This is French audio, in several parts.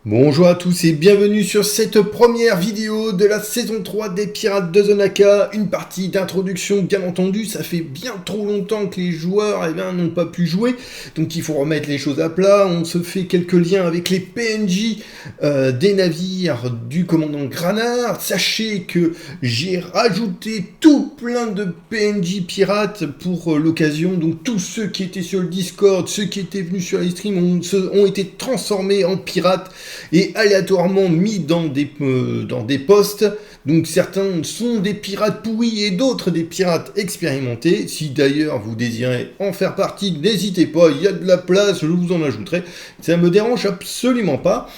Bonjour à tous et bienvenue sur cette première vidéo de la saison 3 des Pirates de Zonaka. Une partie d'introduction, bien entendu, ça fait bien trop longtemps que les joueurs n'ont pas pu jouer, donc il faut remettre les choses à plat. On se fait quelques liens avec les PNJ des navires du commandant Granard. Sachez que j'ai rajouté tout plein de PNJ pirates pour l'occasion, donc tous ceux qui étaient sur le Discord, ceux qui étaient venus sur les streams ont été transformés en pirates et aléatoirement mis dans des postes. Donc certains sont des pirates pourris et d'autres des pirates expérimentés. Si d'ailleurs vous désirez en faire partie, n'hésitez pas, il y a de la place, je vous en ajouterai. Ça me dérange absolument pas.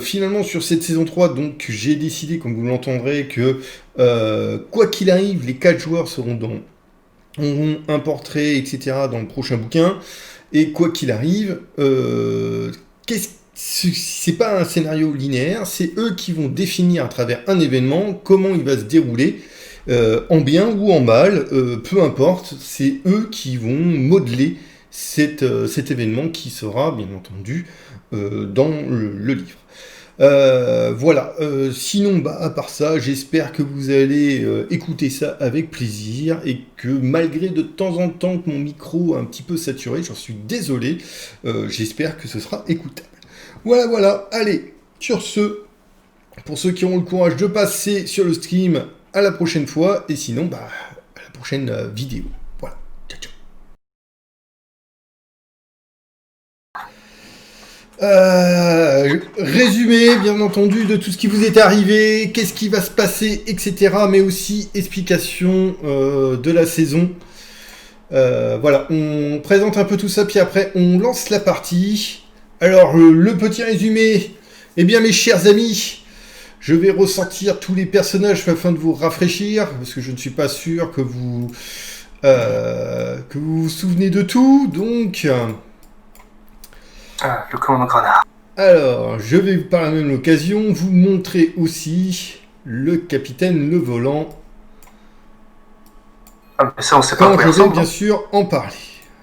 Finalement sur cette saison 3, donc j'ai décidé, comme vous l'entendrez, que quoi qu'il arrive, les 4 joueurs auront un portrait, etc. dans le prochain bouquin. Et quoi qu'il arrive, c'est pas un scénario linéaire, c'est eux qui vont définir à travers un événement comment il va se dérouler, en bien ou en mal, peu importe, c'est eux qui vont modeler cet événement qui sera bien entendu dans le livre. Voilà, sinon à part ça, j'espère que vous allez écouter ça avec plaisir et que malgré de temps en temps que mon micro est un petit peu saturé, j'en suis désolé, j'espère que ce sera écoutable. Voilà, allez, sur ce, pour ceux qui auront le courage de passer sur le stream, à la prochaine fois, et sinon, à la prochaine vidéo. Voilà, ciao. Résumé, bien entendu, de tout ce qui vous est arrivé, qu'est-ce qui va se passer, etc., mais aussi explication de la saison. Voilà, on présente un peu tout ça, puis après, on lance la partie. Alors, le petit résumé, eh bien mes chers amis, je vais ressortir tous les personnages afin de vous rafraîchir, parce que je ne suis pas sûr que vous vous souvenez de tout, donc... le commandant Granard. Alors, je vais par la même occasion vous montrer aussi le capitaine Le Volant. Ah, mais ça, on sait pas quand quoi je vais ressemble, bien hein. sûr en parler.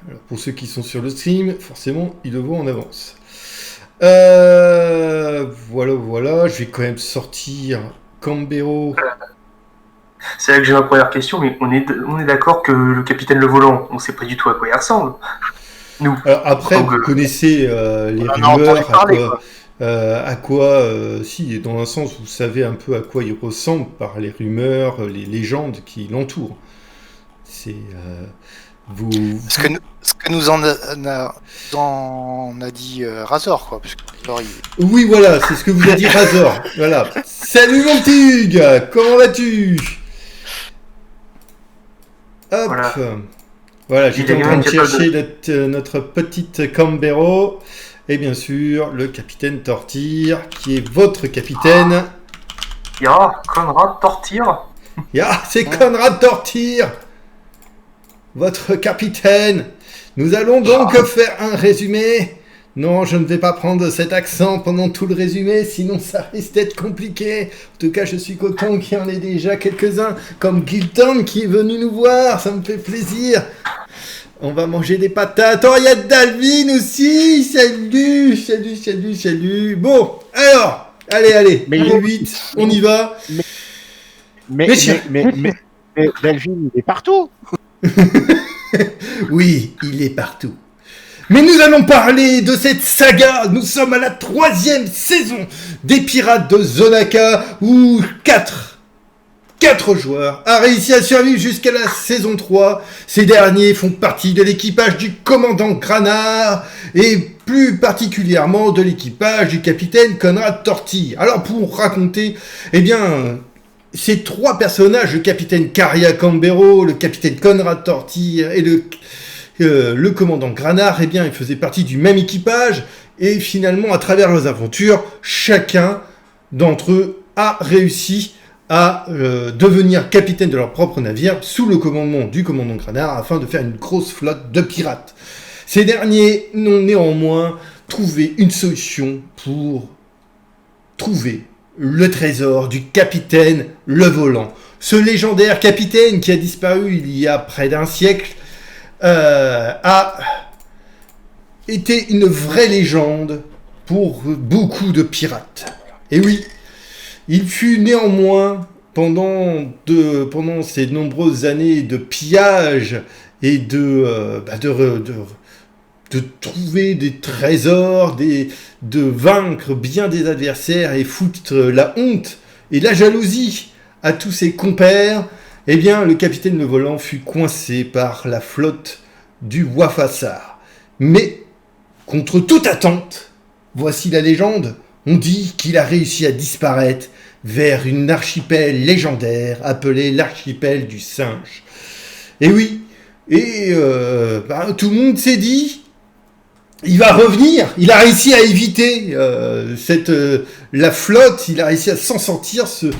Alors, pour ceux qui sont sur le stream, forcément, ils le voient en avance. Voilà, je vais quand même sortir Cambero. C'est là que j'ai ma première question, mais on est d'accord que le capitaine Le Volant, on sait pas du tout à quoi il ressemble. Nous. Alors après, vous connaissez les rumeurs, à quoi, si, dans un sens, vous savez un peu à quoi il ressemble par les rumeurs, les légendes qui l'entourent. C'est... Ce que nous en a dit Razor, quoi. Parce que, Oui, voilà, c'est ce que vous a dit Razor. Voilà. Salut mon petit Hugues, comment vas-tu? Hop. Voilà, j'étais en train de chercher notre petite Cambero. Et bien sûr, le capitaine Tortire, qui est votre capitaine. Conrad Tortire. C'est Conrad Tortire, votre capitaine. Nous allons donc faire un résumé. Non, je ne vais pas prendre cet accent pendant tout le résumé, sinon ça risque d'être compliqué. En tout cas, je suis content qu'il y en ait déjà quelques-uns, comme Gilton qui est venu nous voir, ça me fait plaisir. On va manger des patates. Oh, il y a Dalvin aussi. Salut. Bon, alors, allez, mais 8, on y va. Mais Dalvin, il est partout. Oui, il est partout. Mais nous allons parler de cette saga. Nous sommes à la 3e saison des Pirates de Zonaka, où 4 joueurs a réussi à survivre jusqu'à la saison 3. Ces derniers font partie de l'équipage du commandant Granard et plus particulièrement de l'équipage du capitaine Conrad Tortire. Alors pour raconter, ces 3 personnages, le capitaine Caria Cambero, le capitaine Conrad Tortire et le commandant Granard, ils faisaient partie du même équipage et finalement à travers leurs aventures, chacun d'entre eux a réussi à devenir capitaine de leur propre navire sous le commandement du commandant Granard afin de faire une grosse flotte de pirates. Ces derniers n'ont néanmoins trouvé une solution pour trouver le trésor du capitaine Le Volant. Ce légendaire capitaine qui a disparu il y a près d'un siècle a été une vraie légende pour beaucoup de pirates. Et oui, il fut néanmoins, pendant ces nombreuses années de pillage et de trouver des trésors, de vaincre bien des adversaires et foutre la honte et la jalousie à tous ses compères, eh bien, le capitaine Le Volant fut coincé par la flotte du Wafassar. Mais, contre toute attente, voici la légende, on dit qu'il a réussi à disparaître vers une archipel légendaire appelée l'archipel du singe. Et oui, tout le monde s'est dit, il va revenir, il a réussi à éviter la flotte, il a réussi à s'en sortir, ce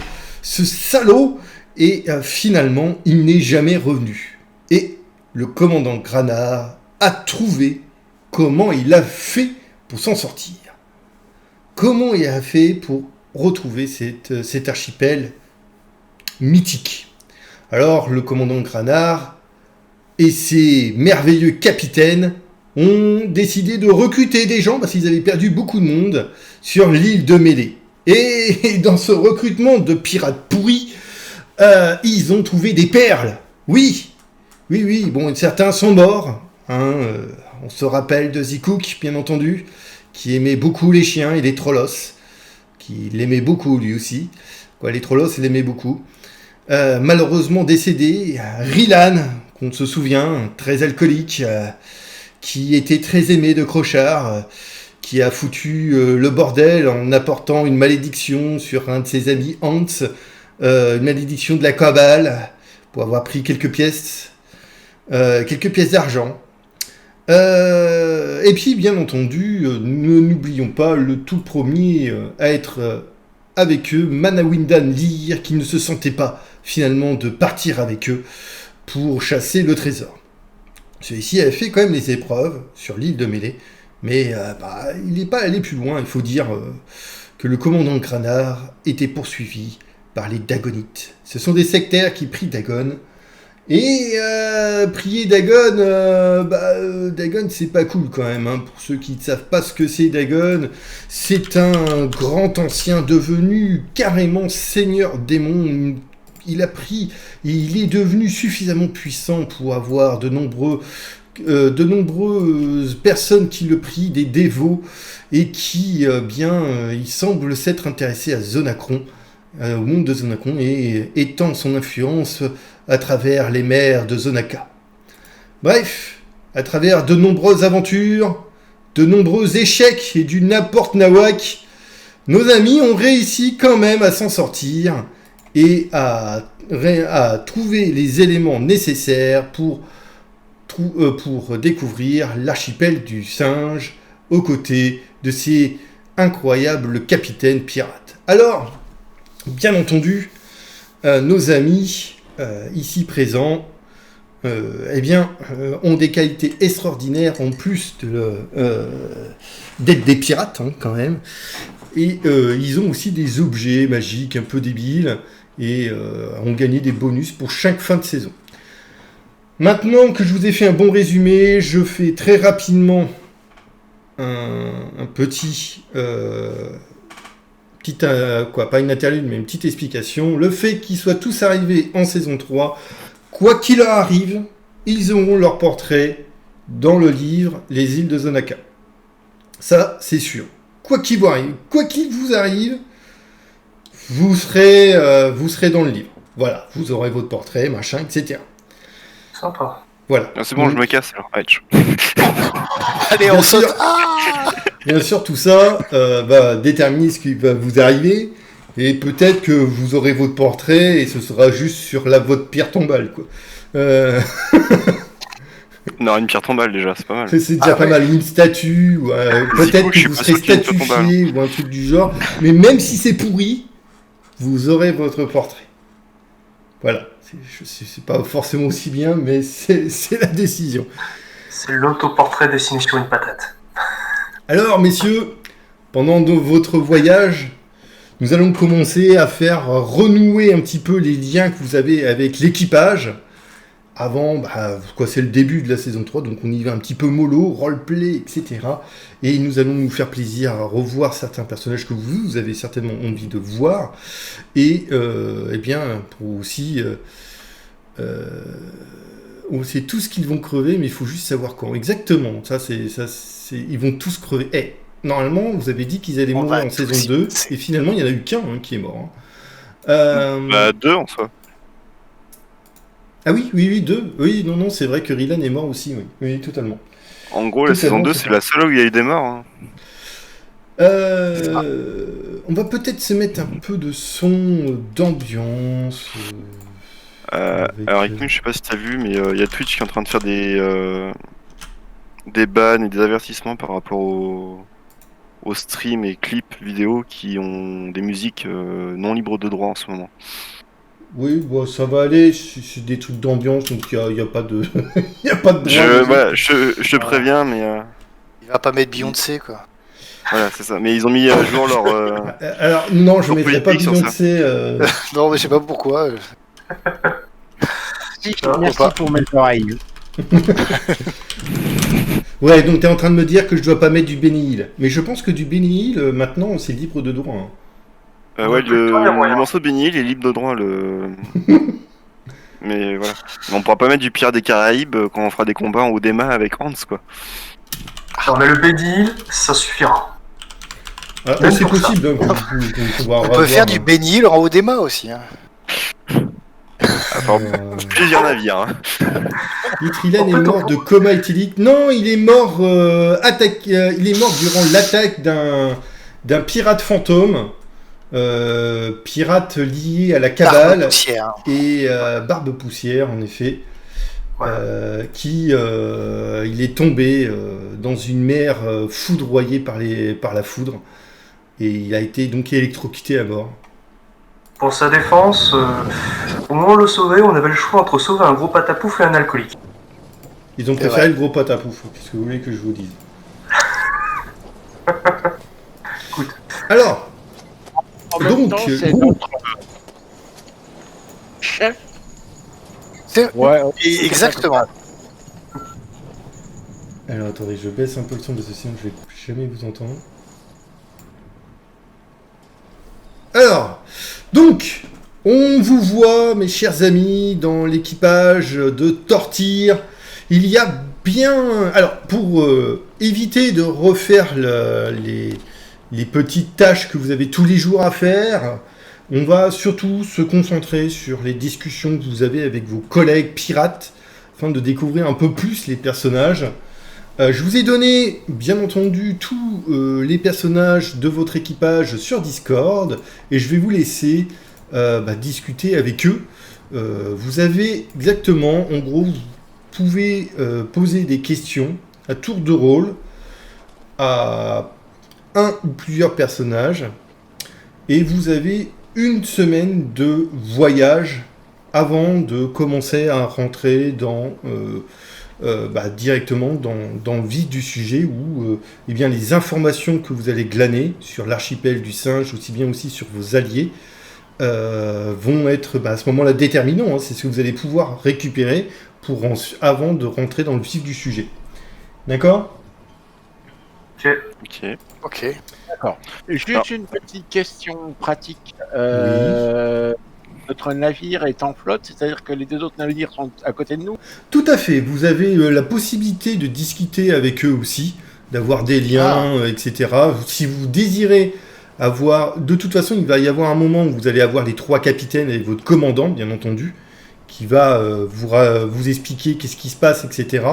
salaud, et finalement, il n'est jamais revenu. Et le commandant Granard a trouvé comment il a fait pour s'en sortir. Comment il a fait pour retrouver cet archipel mythique. Alors, le commandant Granard et ses merveilleux capitaines ont décidé de recruter des gens, parce qu'ils avaient perdu beaucoup de monde, sur l'île de Mêlée. Et dans ce recrutement de pirates pourris, ils ont trouvé des perles. Oui, bon, certains sont morts. On se rappelle de Zikouk, bien entendu, qui aimait beaucoup les chiens et les trollos, qui l'aimait beaucoup lui aussi. Les trollos, il l'aimait beaucoup. Malheureusement décédé, Rilan, qu'on se souvient, très alcoolique, qui était très aimé de Crochard, qui a foutu le bordel en apportant une malédiction sur un de ses amis, Hans, une malédiction de la cabale, pour avoir pris quelques pièces d'argent. Et puis, bien entendu, n'oublions pas le tout premier à être avec eux, Manawindan Lir, qui ne se sentait pas finalement de partir avec eux pour chasser le trésor. Celui-ci avait fait quand même les épreuves sur l'île de Mêlée, mais il n'est pas allé plus loin. Il faut dire que le commandant Granard était poursuivi par les Dagonites. Ce sont des sectaires qui prient Dagon. Et prier Dagon, Dagon c'est pas cool quand même, hein. Pour ceux qui ne savent pas ce que c'est Dagon, c'est un grand ancien devenu carrément seigneur démon. Il est devenu suffisamment puissant pour avoir de nombreuses personnes qui le prient, des dévots, et qui, il semble s'être intéressé à Zonacron, au monde de Zonacron, et étend son influence à travers les mers de Zonaka. Bref, à travers de nombreuses aventures, de nombreux échecs et du n'importe nawak, nos amis ont réussi quand même à s'en sortir et à trouver les éléments nécessaires pour découvrir l'archipel du singe aux côtés de ces incroyables capitaines pirates. Alors, bien entendu, nos amis ici présents ont des qualités extraordinaires en plus d'être des pirates, hein, quand même. Et ils ont aussi des objets magiques un peu débiles et ont gagné des bonus pour chaque fin de saison. Maintenant que je vous ai fait un bon résumé, je fais très rapidement un petit... pas une interlude, mais une petite explication. Le fait qu'ils soient tous arrivés en saison 3, quoi qu'il leur arrive, ils auront leur portrait dans le livre Les îles de Zonaka. Ça, c'est sûr. Quoi qu'il vous arrive, vous serez dans le livre. Voilà, vous aurez votre portrait, machin, etc. Sympa. Voilà. Ah, c'est bon, je me casse alors. Allez, on saute. Bien sûr, tout ça va déterminer ce qui va vous arriver, et peut-être que vous aurez votre portrait et ce sera juste sur votre pierre tombale, quoi. Non, une pierre tombale déjà, c'est pas mal. C'est déjà pas mal, une statue, ou peut-être que vous serez statufié ou un truc du genre, mais même si c'est pourri, vous aurez votre portrait. Voilà, c'est pas forcément aussi bien, mais c'est la décision. C'est l'autoportrait dessiné sur une patate. Alors, messieurs, pendant votre voyage, nous allons commencer à faire renouer un petit peu les liens que vous avez avec l'équipage. avant, c'est le début de la saison 3, donc on y va un petit peu mollo, roleplay, etc. Et nous allons nous faire plaisir à revoir certains personnages que vous avez certainement envie de voir. Et pour aussi... on sait tous qu'ils vont crever, mais il faut juste savoir quand. Exactement, ils vont tous crever. Normalement, vous avez dit qu'ils allaient mourir en saison 2, et finalement, il n'y en a eu qu'un qui est mort. 2 en soi. Ah oui, 2. Oui, non, c'est vrai que Rylan est mort aussi, oui, totalement. En gros, la saison 2, c'est la seule où il y a eu des morts. On va peut-être se mettre un peu de son d'ambiance. Alors, Ekun, je sais pas si t'as vu, mais il y a Twitch qui est en train de faire des bans et des avertissements par rapport aux streams et clips vidéo qui ont des musiques non libres de droit en ce moment. Oui, ça va aller, c'est des trucs d'ambiance, donc il n'y a pas de... Il a pas de droit. Je te préviens, mais... Il va pas mettre Beyoncé, quoi. Voilà, c'est ça. Mais ils ont mis à jour leur... Alors, non, je ne mettrai pas Beyoncé... Non, mais je sais pas pourquoi. Merci pour mettre l'oreille. Ouais, donc tu es en train de me dire que je dois pas mettre du Benny Hill. Mais je pense que du Benny Hill, maintenant, c'est libre de droit. Le morceau de Benny Hill est libre de droit. Mais voilà. Mais on pourra pas mettre du Pirate des Caraïbes quand on fera des combats en Odema avec Hans, quoi. Non, mais le Benny Hill, ça suffira. C'est possible. On peut faire du Benny Hill en Odema aussi. Plusieurs navires. Rylan est mort de coma éthylique. Non, il est mort il est mort durant l'attaque d'un pirate fantôme. Pirate lié à la cabale. Barbe poussière. Et barbe poussière, en effet. Il est tombé dans une mer foudroyée par la foudre. Et il a été donc électrocuté à bord. Pour sa défense, au moment où on le sauvait, on avait le choix entre sauver un gros patapouf et un alcoolique. Ils ont préféré le gros patapouf. Qu'est-ce que vous voulez que je vous dise? Écoute. Alors, donc, c'est notre chef. Exactement. Alors, attendez, je baisse un peu le son parce que sinon je vais jamais vous entendre. Alors, donc, on vous voit, mes chers amis, dans l'équipage de Tortire. Il y a bien... Alors, pour éviter de refaire les petites tâches que vous avez tous les jours à faire, on va surtout se concentrer sur les discussions que vous avez avec vos collègues pirates, afin de découvrir un peu plus les personnages. Je vous ai donné, bien entendu, tous les personnages de votre équipage sur Discord, et je vais vous laisser discuter avec eux. Vous avez exactement, en gros, vous pouvez poser des questions à tour de rôle à un ou plusieurs personnages, et vous avez une semaine de voyage avant de commencer à rentrer dans... directement dans le vif du sujet où les informations que vous allez glaner sur l'archipel du singe, aussi bien aussi sur vos alliés, vont être à ce moment-là déterminants. C'est ce que vous allez pouvoir récupérer avant de rentrer dans le vif du sujet. D'accord ? Ok. D'accord. Juste une petite question pratique. Oui. Notre navire est en flotte, c'est-à-dire que les deux autres navires sont à côté de nous? Tout à fait. Vous avez la possibilité de discuter avec eux aussi, d'avoir des liens, etc. Si vous désirez avoir... De toute façon, il va y avoir un moment où vous allez avoir les 3 capitaines et votre commandant, bien entendu, qui va vous expliquer qu'est-ce qui se passe, etc.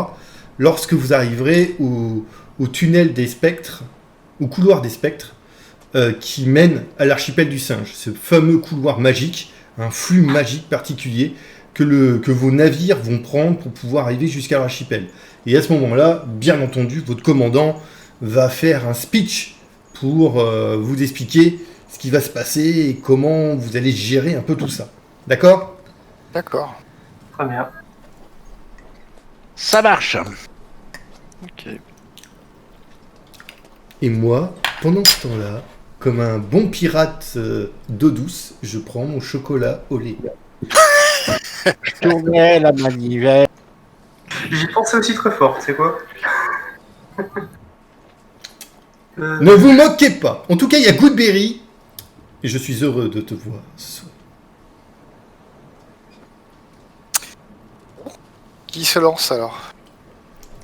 Lorsque vous arriverez au tunnel des spectres, au couloir des spectres, qui mène à l'archipel du singe. Ce fameux couloir magique, un flux magique particulier que vos navires vont prendre pour pouvoir arriver jusqu'à l'archipel. Et à ce moment-là, bien entendu, votre commandant va faire un speech pour vous expliquer ce qui va se passer et comment vous allez gérer un peu tout ça. D'accord ? D'accord. Très bien. Ça marche. Ok. Et moi, pendant ce temps-là, comme un bon pirate d'eau douce, je prends mon chocolat au lait. Je tournais la manivelle. J'y pensais aussi très fort, c'est quoi Ne vous moquez pas. En tout cas, il y a Goodberry. Et je suis heureux de te voir ce soir. Qui se lance alors?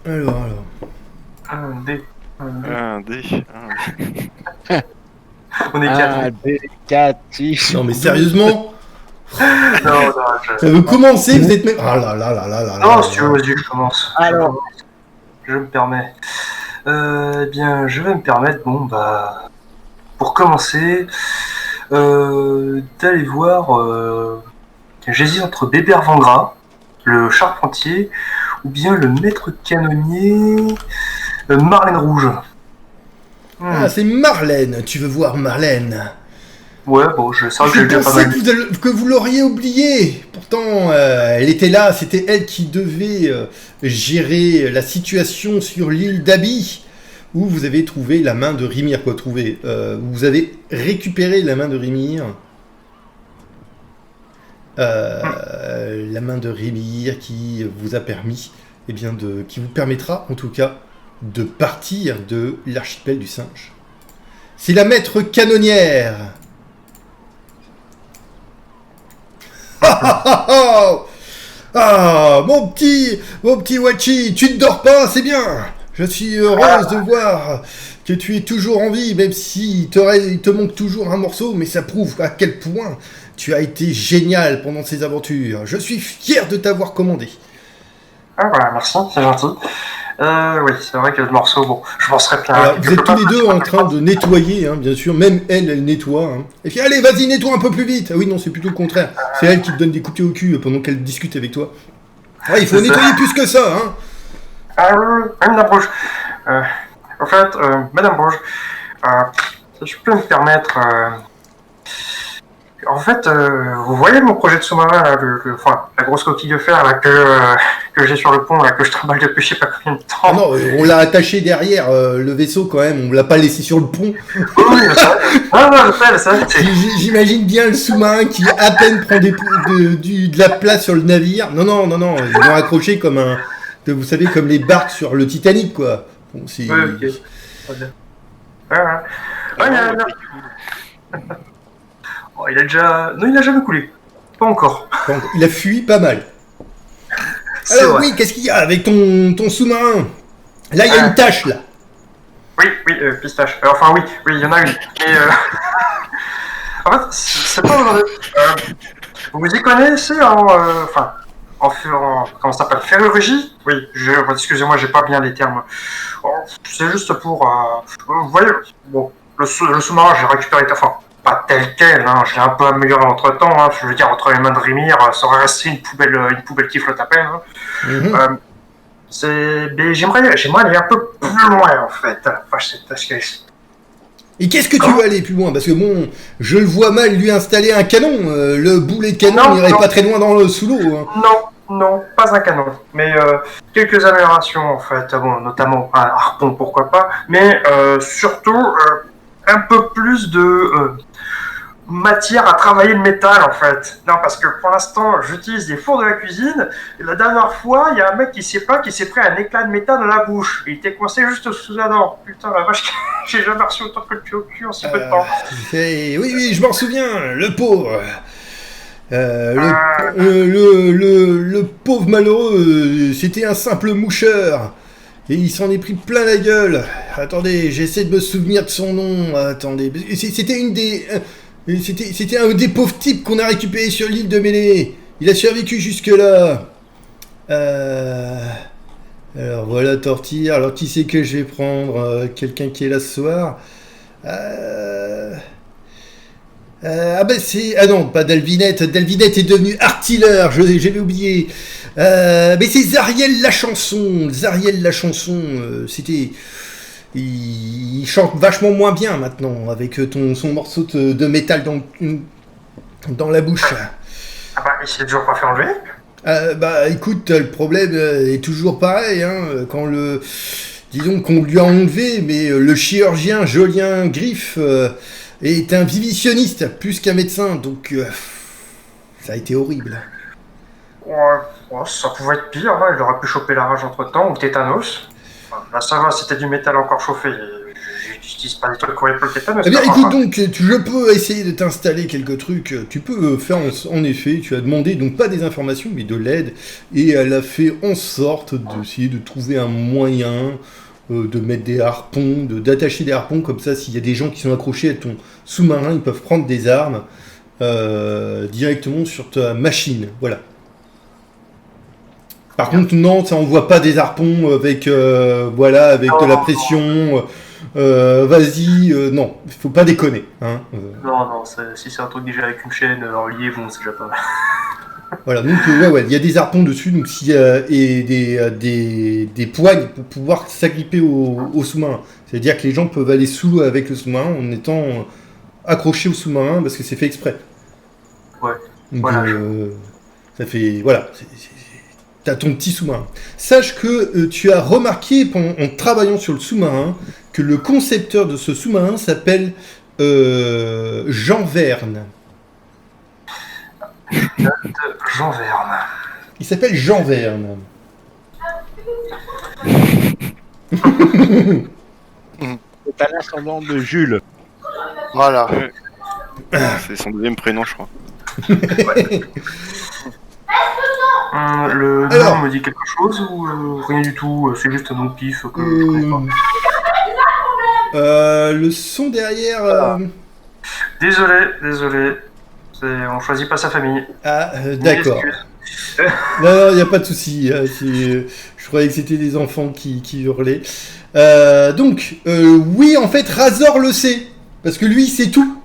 Alors. Un dé. Un dé. On est 4. 1, 2, 4, 6. Non, mais sérieusement, Non, ça veut commencer, vous êtes même. Ah là là là là là là. non, si tu veux, vas-y, je commence. Alors. Je me permets. Eh bien, je vais me permettre, pour commencer, d'aller voir. J'hésite entre Bébert Vangras, le charpentier, ou bien le maître canonnier Marlène Rouge. Ah, c'est Marlène. Tu veux voir Marlène? Ouais, bon, c'est vrai que Je j'ai déjà pas pensais mal. que vous l'auriez oublié. Pourtant, elle était là. C'était elle qui devait gérer la situation sur l'île d'Abi, où vous avez trouvé la main de Rimir. Vous avez récupéré la main de Rimir. La main de Rimir qui vous a permis, qui vous permettra en tout cas de partir de l'archipel du singe. C'est la maître canonnière. Ah, mon petit Wachi, tu ne dors pas, c'est bien. Je suis heureuse de voir que tu es toujours en vie, même si il te manque toujours un morceau, mais ça prouve à quel point tu as été génial pendant ces aventures. Je suis fier de t'avoir commandé. Ah voilà, merci, c'est gentil. Oui, c'est vrai que le morceau, bon, je m'en serais plein. Alors, vous êtes tous les deux en train de nettoyer, hein, bien sûr. Même elle nettoie. Hein. Et puis, allez, vas-y, nettoie un peu plus vite. Ah oui, non, c'est plutôt le contraire. C'est elle qui te donne des coups de pied au cul pendant qu'elle discute avec toi. Ouais, il faut nettoyer plus que ça, hein. Ah oui, Madame Rouge. En fait, Madame Rouge, si je peux me permettre, en fait, vous voyez mon projet de sous-marin, là, la grosse coquille de fer là, que j'ai sur le pont, là, que je trimballe depuis je sais pas combien de temps. Ah non, on l'a attaché derrière le vaisseau quand même, on l'a pas laissé sur le pont. Oui, je sais. J'imagine bien le sous-marin qui à peine prend de la place sur le navire. Non, ils l'ont accroché comme vous savez, comme les barques sur le Titanic, quoi. Bon, c'est... Oui, ok. Oh, il a déjà... Non, il n'a jamais coulé. Pas encore. Il a fui pas mal. C'est Alors vrai. oui, qu'est-ce qu'il y a avec ton sous-marin? Là, il y a une tâche, là. Oui, pistache. Enfin, oui, il y en a une. Mais, en fait, c'est pas... vous y connaissez comment ça s'appelle, ferrugie? Oui, excusez-moi, j'ai pas bien les termes. C'est juste pour... vous voyez, bon, le sous-marin, j'ai récupéré... Enfin, pas tel quel, hein, je l'ai un peu amélioré entre-temps. Hein, je veux dire, entre les mains de Rimir, ça aurait resté une poubelle qui flotte à peine. Hein. Mm-hmm. Mais j'aimerais aller un peu plus loin, en fait. Enfin, je sais pas ce que... Et qu'est-ce que tu veux aller plus loin? Parce que bon, je le vois mal lui installer un canon. Le boulet de canon n'irait pas très loin sous l'eau. Hein. Non, pas un canon. Mais quelques améliorations, en fait. Bon, notamment un harpon, pourquoi pas. Mais surtout, un peu plus de matière à travailler le métal, en fait. Non, parce que pour l'instant, j'utilise des fours de la cuisine. Et la dernière fois, il y a un mec qui s'est plaint, qui s'est pris un éclat de métal dans la bouche. Il était coincé juste sous la dent. Putain, la vache, j'ai jamais reçu autant que le pied au cul en si peu de temps. Oui, je m'en souviens, le pauvre. Le pauvre malheureux, c'était un simple moucheur. Et il s'en est pris plein la gueule. Attendez, j'essaie de me souvenir de son nom. Attendez, c'était un des pauvres types qu'on a récupéré sur l'île de Mêlée. Il a survécu jusque-là. Alors voilà, Tortille. Alors qui c'est que je vais prendre? Quelqu'un qui est là ce soir. Ah non, pas Dalvinette. Dalvinette est devenu artilleur, j'avais oublié. Mais c'est Zariel Lachanson. Il chante vachement moins bien maintenant, avec son morceau de métal dans la bouche. Ah bah, il s'est toujours pas fait enlever. Écoute, le problème est toujours pareil, hein, disons qu'on lui a enlevé, mais le chirurgien Jolien Griffe est un vivitionniste plus qu'un médecin, donc ça a été horrible. Ouais, ça pouvait être pire, hein. Il aurait pu choper la rage entre-temps, ou le tétanos. Enfin, là, ça va, c'était du métal encore chauffé. J'utilise pas des trucs pour le tétanos. Eh bien, ça va. écoute, donc, je peux essayer de t'installer quelques trucs. Tu peux faire, en effet, tu as demandé, donc pas des informations, mais de l'aide, et elle a fait en sorte d'essayer de trouver un moyen de mettre des harpons, d'attacher des harpons, comme ça, s'il y a des gens qui sont accrochés à ton sous-marin, ils peuvent prendre des armes directement sur ta machine. Voilà. Par contre, non, ça envoie pas des harpons avec, avec de la pression. Vas-y, non, il faut pas déconner. Hein, Non, si c'est un truc déjà avec une chaîne reliée, bon, c'est déjà pas mal. Voilà, donc il y a des harpons dessus, donc et des poignes pour pouvoir s'agripper au sous-marin. C'est-à-dire que les gens peuvent aller sous l'eau avec le sous-marin en étant accrochés au sous-marin parce que c'est fait exprès. Ouais. Donc, Voilà. Ça fait voilà. T'as ton petit sous-marin. Sache que tu as remarqué en travaillant sur le sous-marin que le concepteur de ce sous-marin s'appelle Jean Verne. Jean Verne. Il s'appelle Jean Verne. C'est un ascendant de Jules. Voilà. C'est son deuxième prénom, je crois. Le Alors. nom me dit quelque chose ou rien du tout? C'est juste un nom pif que je connais pas. Le son derrière. Désolé. On choisit pas sa famille. D'accord. Excuse. Non, il n'y a pas de souci. Je croyais que c'était des enfants qui hurlaient. Oui, en fait, Razor le sait. Parce que lui, c'est tout.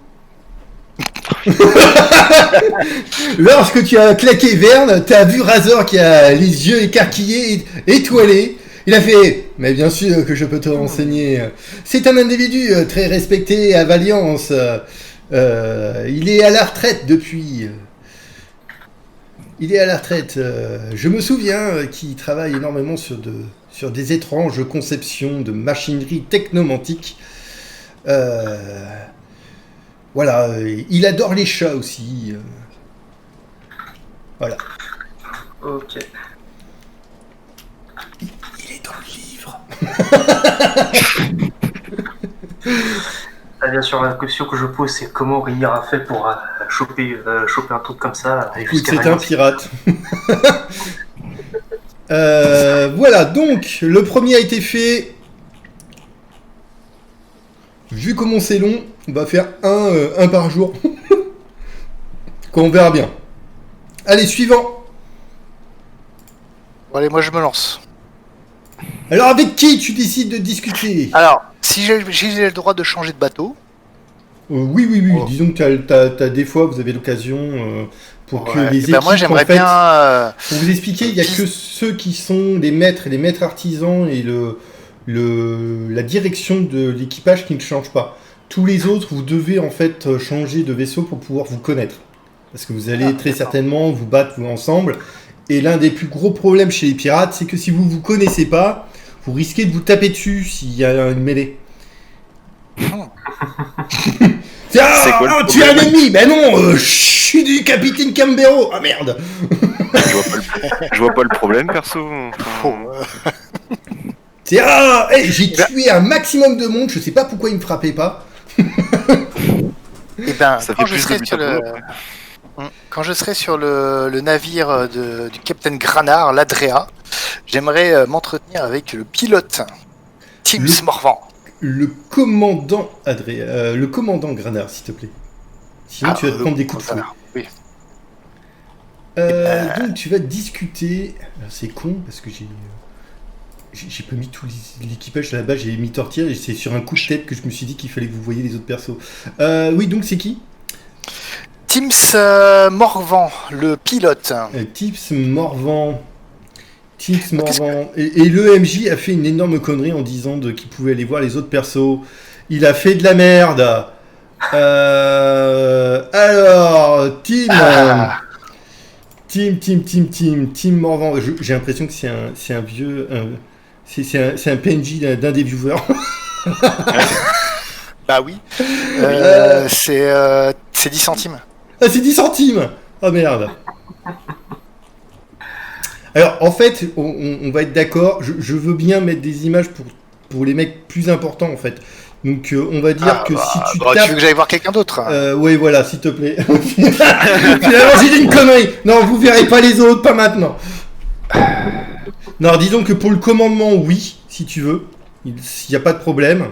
Lorsque tu as claqué Verne, tu as vu Razor qui a les yeux écarquillés, étoilés. Il a fait « Mais bien sûr que je peux te renseigner. C'est un individu très respecté à Valiance. Il est à la retraite depuis... Il est à la retraite. Je me souviens qu'il travaille énormément sur des étranges conceptions de machinerie technomantique. Voilà, il adore les chats aussi. Voilà. Ok. Il est dans le livre. Bien sûr, la question que je pose, c'est comment Rimir a fait pour choper un truc comme ça. Écoute, c'est un pirate. Voilà, donc, le premier a été fait. Vu comment c'est long, on va faire un par jour. Quand on verra bien. Allez, suivant. Bon, allez, moi je me lance. Alors, avec qui tu décides de discuter? Alors, si j'ai le droit de changer de bateau. Oui. Oh. Disons que t'as des fois, vous avez l'occasion pour que les équipes, moi j'aimerais en fait, bien. pour vous expliquer, il n'y a que ceux qui sont les maîtres artisans et la direction de l'équipage qui ne change pas. Tous les autres, vous devez en fait changer de vaisseau pour pouvoir vous connaître. Parce que vous allez très certainement vous battre vous ensemble. Et l'un des plus gros problèmes chez les pirates, c'est que si vous vous connaissez pas, vous risquez de vous taper dessus s'il y a une mêlée. C'est quoi le tu es un problème? ennemi. Ben non, je suis du capitaine Cambero. Ah merde. Je vois pas le problème, perso. J'ai tué un maximum de monde. Je sais pas pourquoi il me frappait pas. Eh ben, Ça quand fait je plus serai de sur buts à le. prendre, après. Quand je serai sur le navire du capitaine Granard, l'Adrea, j'aimerais m'entretenir avec le pilote, Tim Morvan. Le commandant Granard, s'il te plaît. Sinon, tu vas te prendre des coups de fouet. Oui. Donc, tu vas discuter. Alors, c'est con parce que j'ai pas mis tout l'équipage là-bas. J'ai mis Tortilla et c'est sur un coup de tête que je me suis dit qu'il fallait que vous voyiez les autres persos. Oui, donc c'est qui? Tims Morvan, le pilote. Tips Morvan. Et le MJ a fait une énorme connerie en disant qu'il pouvait aller voir les autres persos. Il a fait de la merde. Alors, Tim Morvan. J'ai l'impression que c'est un vieux. C'est un PNJ d'un des viewers. Bah oui. C'est 10 centimes. Ah, c'est 10 centimes. Oh merde. Alors, en fait, on va être d'accord, je veux bien mettre des images pour les mecs plus importants, en fait. Donc, on va dire que si tu tu tapes... veux que j'aille voir quelqu'un d'autre? Oui, voilà, s'il te plaît. Finalement, j'ai dit une connerie. Non, vous verrez pas les autres, pas maintenant. Non, disons que pour le commandement, oui, si tu veux. Il n'y a pas de problème.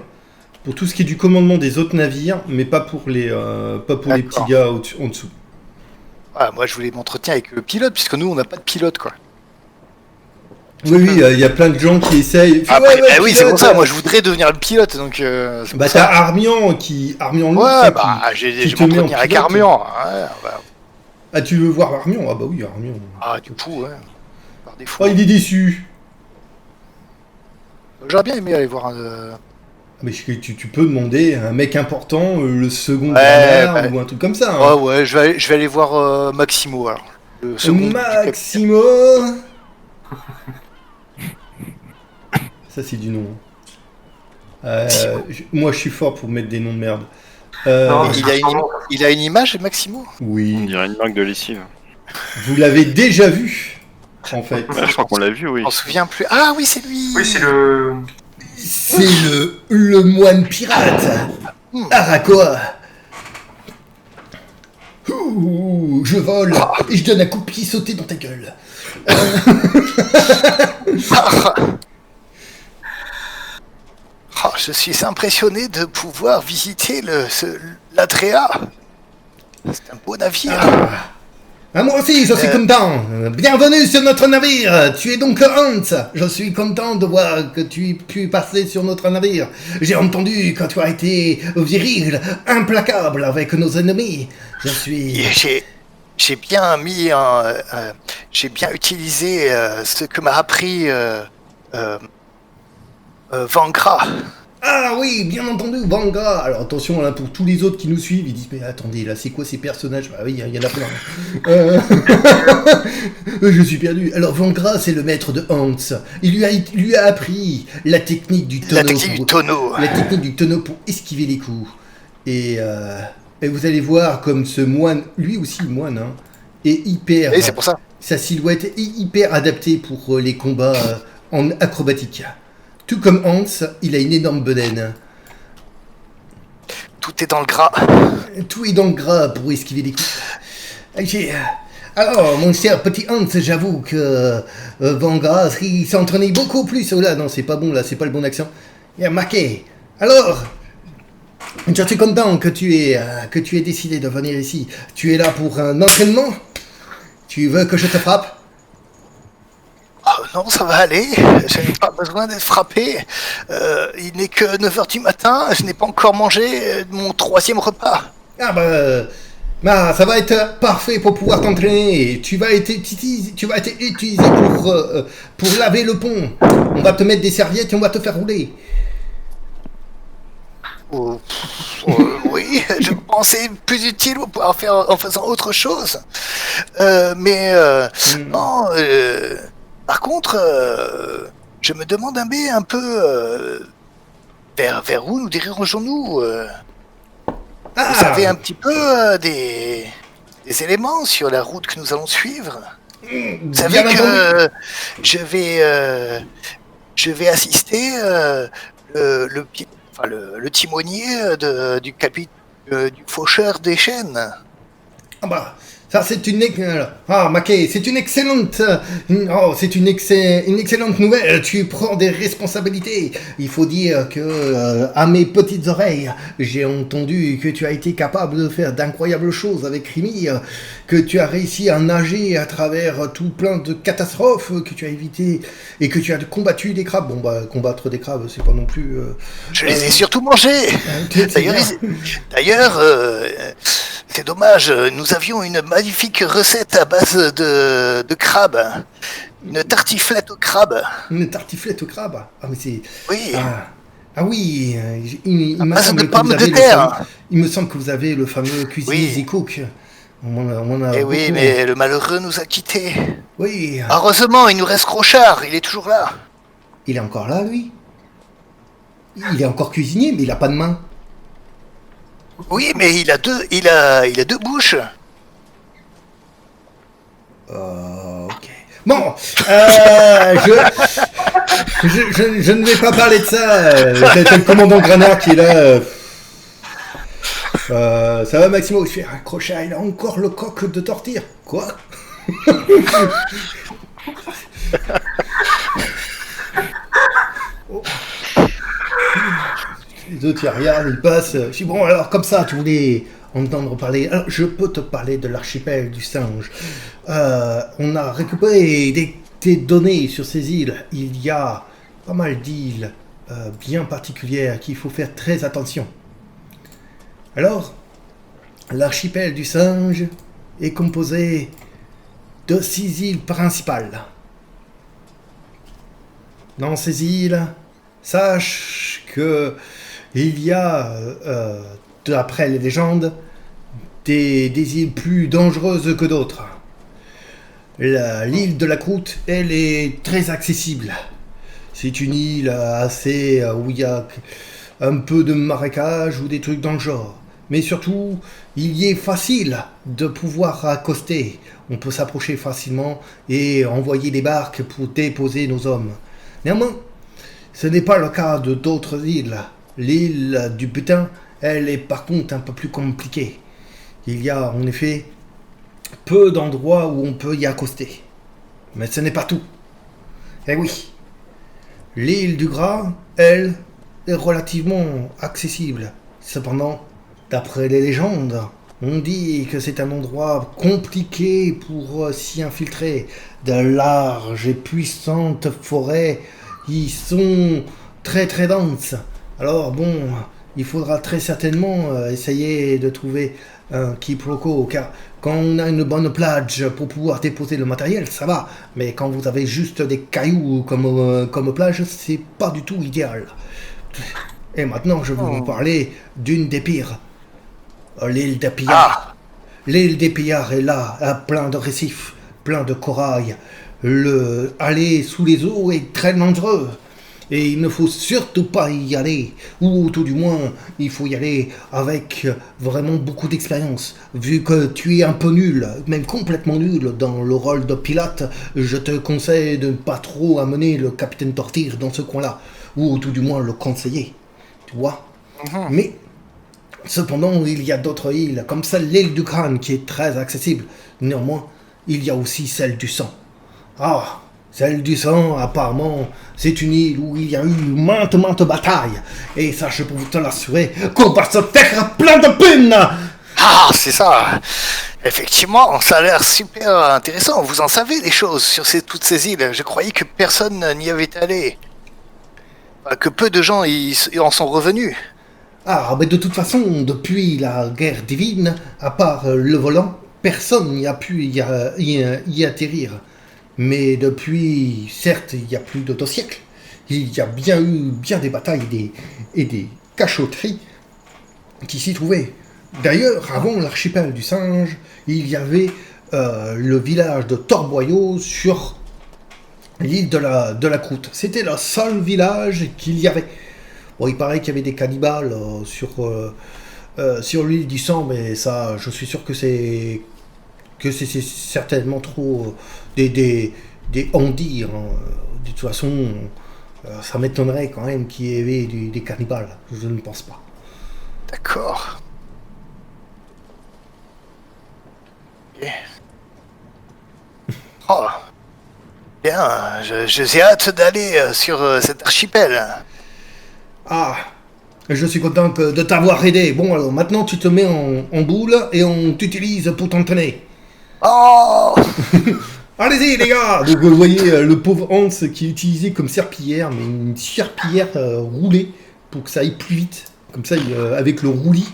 Pour tout ce qui est du commandement des autres navires, mais pas pour les petits gars en dessous. Ah, moi, je voulais m'entretenir avec le pilote, puisque nous, on n'a pas de pilote, quoi. Oui, il y a plein de gens qui essayent. Après, oui, c'est pilote, pour ça, moi, je voudrais devenir le pilote, donc... c'est Bah, pour ça. t'as Armian qui... Armian Lourd, Ouais, ça, bah, qui je vais te met en m'entretenir avec pilote. Armian. Ouais, bah, Ah, tu veux voir Armian? Ah bah oui, Armian. ah, du coup, ouais. Par défaut. Oh, il est déçu. J'aurais bien aimé aller voir un... Ah, mais tu peux demander à un mec important, le second Ouais, Granard, ou un truc comme ça. Hein. Ouais, je vais aller voir Maximo, alors. Le second du Maximo. Ça, c'est du nom. Moi, je suis fort pour mettre des noms de merde. Non, Il a une image, Maximo? On Oui. dirait une marque de lessive. Vous l'avez déjà vu, en fait. Bah, je crois qu'on l'a vu, oui. Je m'en souviens plus. Ah oui, c'est lui. Oui, c'est le. C'est le moine pirate. Arakoa. Ouh, je vole et je donne un coup de pied sauté dans ta gueule. Ah, je suis impressionné de pouvoir visiter l'Adrea. C'est un beau navire. Ah, moi aussi, je suis content. Bienvenue sur notre navire. Tu es donc Hans. Je suis content de voir que tu aies pu passer sur notre navire. J'ai entendu que tu as été viril, implacable avec nos ennemis. Je suis... J'ai bien mis j'ai bien utilisé ce que m'a appris Vangra. Ah oui, bien entendu, Vanga. Alors attention, là, pour tous les autres qui nous suivent, ils disent, mais attendez, là, c'est quoi ces personnages? Ah oui, il y en a plein. Je suis perdu. Alors Vangra, c'est le maître de Hans. Il lui a appris la technique du tonneau. La technique du tonneau. La technique du tonneau pour esquiver les coups. Et vous allez voir comme ce moine, lui aussi moine, hein, est hyper... Et c'est pour ça. Sa silhouette est hyper adaptée pour les combats en acrobatique. Tout comme Hans, il a une énorme bedaine. Tout est dans le gras. Tout est dans le gras pour esquiver les coups. Alors, mon cher petit Hans, j'avoue que Vangra, il s'est entraîné beaucoup plus. Oh là, non, c'est pas bon, là, c'est pas le bon accent. Il a marqué. Alors, je suis content que tu aies décidé de venir ici. Tu es là pour un entraînement? Tu veux que je te frappe? Oh, non, ça va aller. Je n'ai pas besoin d'être frappé. Il n'est que 9h du matin. Je n'ai pas encore mangé mon 3e repas. Ah bah, ça va être parfait pour pouvoir t'entraîner. Tu vas être utilisé pour laver le pont. On va te mettre des serviettes et on va te faire rouler. Oui, je pensais plus utile pour pouvoir faire en faisant autre chose. Non. Par contre, je me demande un peu vers où nous dirigeons-nous. Vous savez un petit peu des éléments sur la route que nous allons suivre. Vous savez que je vais assister le timonier du faucheur des chênes. Ah bah, ça c'est une Mackay, c'est une excellente nouvelle. Tu prends des responsabilités. Il faut dire que à mes petites oreilles, j'ai entendu que tu as été capable de faire d'incroyables choses avec Rimi, que tu as réussi à nager à travers tout plein de catastrophes, que tu as évité et que tu as combattu des crabes. Bon bah, combattre des crabes, c'est pas non plus. Je les ai surtout mangés. D'ailleurs, c'est dommage, nous avions une magnifique recette à base de crabes. Une tartiflette au crabe. Une tartiflette au crabe? Ah mais c'est... Oui. Ah oui, il me semble que vous avez le fameux cuisinier Zikouk. Oui, mais le malheureux nous a quittés. Oui. Heureusement, il nous reste Crochard, il est toujours là. Il est encore là, lui? Il est encore cuisinier, mais il a pas de main. Oui, mais il a deux bouches. Ok. Bon, je ne vais pas parler de ça. C'est le commandant Granard qui est là. Ça va, Maximo? Je fais un crochet, il a encore le coq de tortille. Quoi? Oh. Les autres, ils regardent, ils passent. Je dis, bon, alors, comme ça, tu voulais entendre parler. Alors, je peux te parler de l'archipel du singe. On a récupéré des données sur ces îles. Il y a pas mal d'îles bien particulières qu'il faut faire très attention. Alors, l'archipel du singe est composé de 6 îles principales. Dans ces îles, sache que il y a, d'après les légendes, des îles plus dangereuses que d'autres. L'île de la Croûte, elle est très accessible. C'est une île assez où il y a un peu de marécage ou des trucs dans le genre. Mais surtout, il y est facile de pouvoir accoster. On peut s'approcher facilement et envoyer des barques pour déposer nos hommes. Néanmoins, ce n'est pas le cas de d'autres îles. L'île du Butin, elle est par contre un peu plus compliquée. Il y a en effet peu d'endroits où on peut y accoster. Mais ce n'est pas tout. Eh oui, l'île du Gras, elle, est relativement accessible. Cependant, d'après les légendes, on dit que c'est un endroit compliqué pour s'y infiltrer. De larges et puissantes forêts y sont très très denses. Alors bon, il faudra très certainement essayer de trouver un quiproquo, car quand on a une bonne plage pour pouvoir déposer le matériel, ça va. Mais quand vous avez juste des cailloux comme plage, c'est pas du tout idéal. Et maintenant, je vais vous parler d'une des pires. L'île des Pillards. L'île des Pillards est là, plein de récifs, plein de corail. Aller sous les eaux est très dangereux. Et il ne faut surtout pas y aller, ou tout du moins, il faut y aller avec vraiment beaucoup d'expérience. Vu que tu es un peu nul, même complètement nul dans le rôle de pilote, je te conseille de ne pas trop amener le capitaine Tortire dans ce coin-là, ou tout du moins le conseiller, tu vois. Mais, cependant, il y a d'autres îles, comme celle l'île du Crâne, qui est très accessible. Néanmoins, il y a aussi celle du Sang. Celle du Sang, apparemment, c'est une île où il y a eu maintes batailles. Et ça, je peux vous te l'assurer, qu'on va se faire plein de peine. C'est ça. Effectivement, ça a l'air super intéressant. Vous en savez des choses sur toutes ces îles. Je croyais que personne n'y avait allé. Que peu de gens y en sont revenus. Mais de toute façon, depuis la guerre divine, à part le volant, personne n'y a pu y atterrir. Mais depuis, certes, il y a plus de 2 siècles, il y a bien eu des batailles et des cachotteries qui s'y trouvaient. D'ailleurs, avant l'archipel du singe, il y avait le village de Torboyau sur l'île de la Croûte. C'était le seul village qu'il y avait. Bon, il paraît qu'il y avait des cannibales sur l'île du Sang, mais ça, je suis sûr que c'est certainement trop des on-dire. De toute façon, ça m'étonnerait quand même qu'il y avait des cannibales. Je ne pense pas. D'accord. Bien, j'ai hâte d'aller sur cet archipel. Je suis content de t'avoir aidé. Bon, alors maintenant tu te mets en boule et on t'utilise pour t'entraîner. Allez-y les gars. Donc vous voyez le pauvre Hans qui est utilisé comme serpillière, mais une serpillière roulée pour que ça aille plus vite. Comme ça, avec le roulis.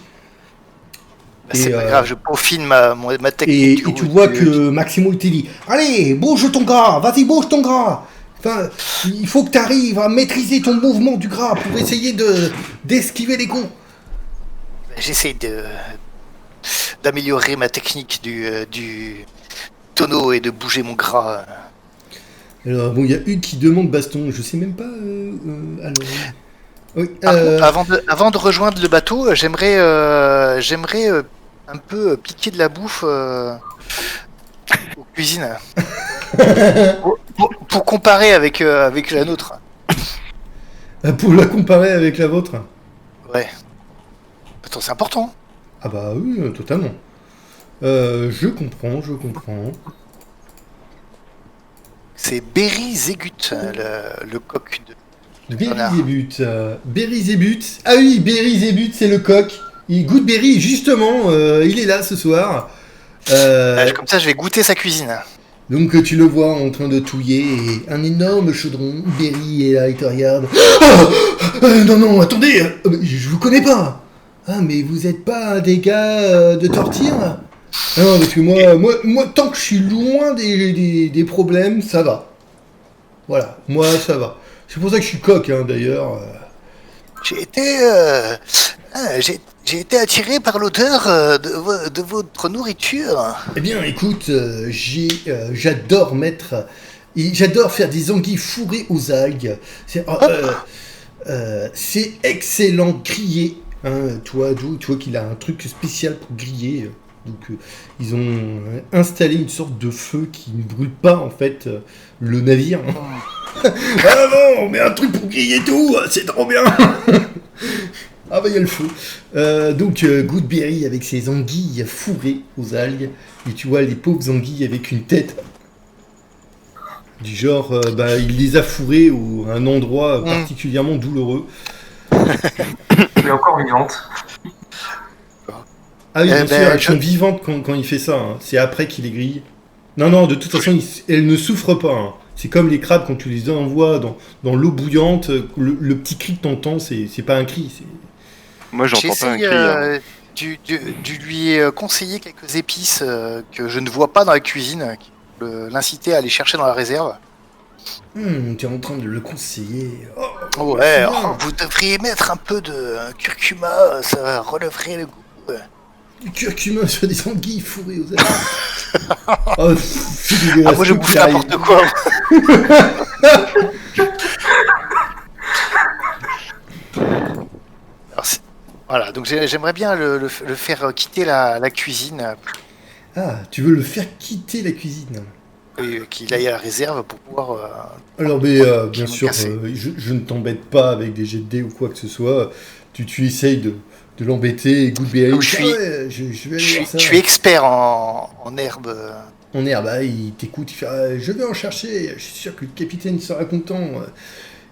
C'est pas grave, je peaufine ma technique. Et tu vois que Maximo il te dit: allez, bouge ton gras, vas-y, bouge ton gras. Enfin, il faut que tu arrives à maîtriser ton mouvement du gras pour essayer d'esquiver les coups. J'essaie d'améliorer ma technique du tonneau et de bouger mon gras. Alors, bon, il y a une qui demande baston, je sais même pas. Alors... Oui, contre, avant de rejoindre le bateau, j'aimerais un peu piquer de la bouffe aux cuisines. Pour comparer avec la nôtre. Pour la comparer avec la vôtre. Ouais. Attends, c'est important. Ah bah oui, totalement. Je comprends. C'est Berry Zégut, le coq de Berry-Zébut. Berry-Zébut. Ah oui, Berry-Zébut, c'est le coq. Il goûte Berry, justement, il est là ce soir. Comme ça, je vais goûter sa cuisine. Donc tu le vois en train de touiller et un énorme chaudron. Berry est là, il te regarde. Non, attendez, je vous connais pas. Ah, mais vous êtes pas des gars de Tortire? Ah non, parce que moi, tant que je suis loin des problèmes, ça va. Voilà, moi, ça va. C'est pour ça que je suis coq, hein, d'ailleurs. J'ai été attiré par l'odeur de votre nourriture. Eh bien, écoute, j'adore j'adore faire des anguilles fourrées aux algues. C'est excellent grillé. Hein, tu vois qu'il a un truc spécial pour griller. Donc, ils ont installé une sorte de feu qui ne brûle pas, en fait, le navire. Ah non, on met un truc pour griller tout, c'est trop bien. Ah bah il y a le feu. Donc Goodberry avec ses anguilles fourrées aux algues. Et tu vois les pauvres anguilles avec une tête. Du genre, il les a fourrées à un endroit particulièrement douloureux. Elle est encore vivante. Ah oui, bien sûr, elles sont vivantes quand il fait ça. Hein. C'est après qu'il les grille. Non, de toute façon, elles ne souffrent pas. Hein. C'est comme les crabes quand tu les envoies dans l'eau bouillante. Le petit cri que t'entends, c'est pas un cri. Moi, j'entends pas un cri. Tu lui conseiller quelques épices que je ne vois pas dans la cuisine, qui l'inciter à aller chercher dans la réserve. T'es en train de le conseiller. Ouais, vous devriez mettre un peu de curcuma, ça relèverait le goût. Du curcuma sur des anguilles fourrées aux algues. C'est dégueulasse. Moi je bouffe n'importe quoi. Voilà, donc j'aimerais bien le faire quitter la cuisine. Ah, tu veux le faire quitter la cuisine? Et qu'il aille à la réserve pour pouvoir... Alors, mais bien sûr, je ne t'embête pas avec des jets de dés ou quoi que ce soit. Tu essayes de l'embêter. Goodberry, je suis expert en herbe. En herbe, il t'écoute, il fait je vais en chercher, je suis sûr que le capitaine sera content.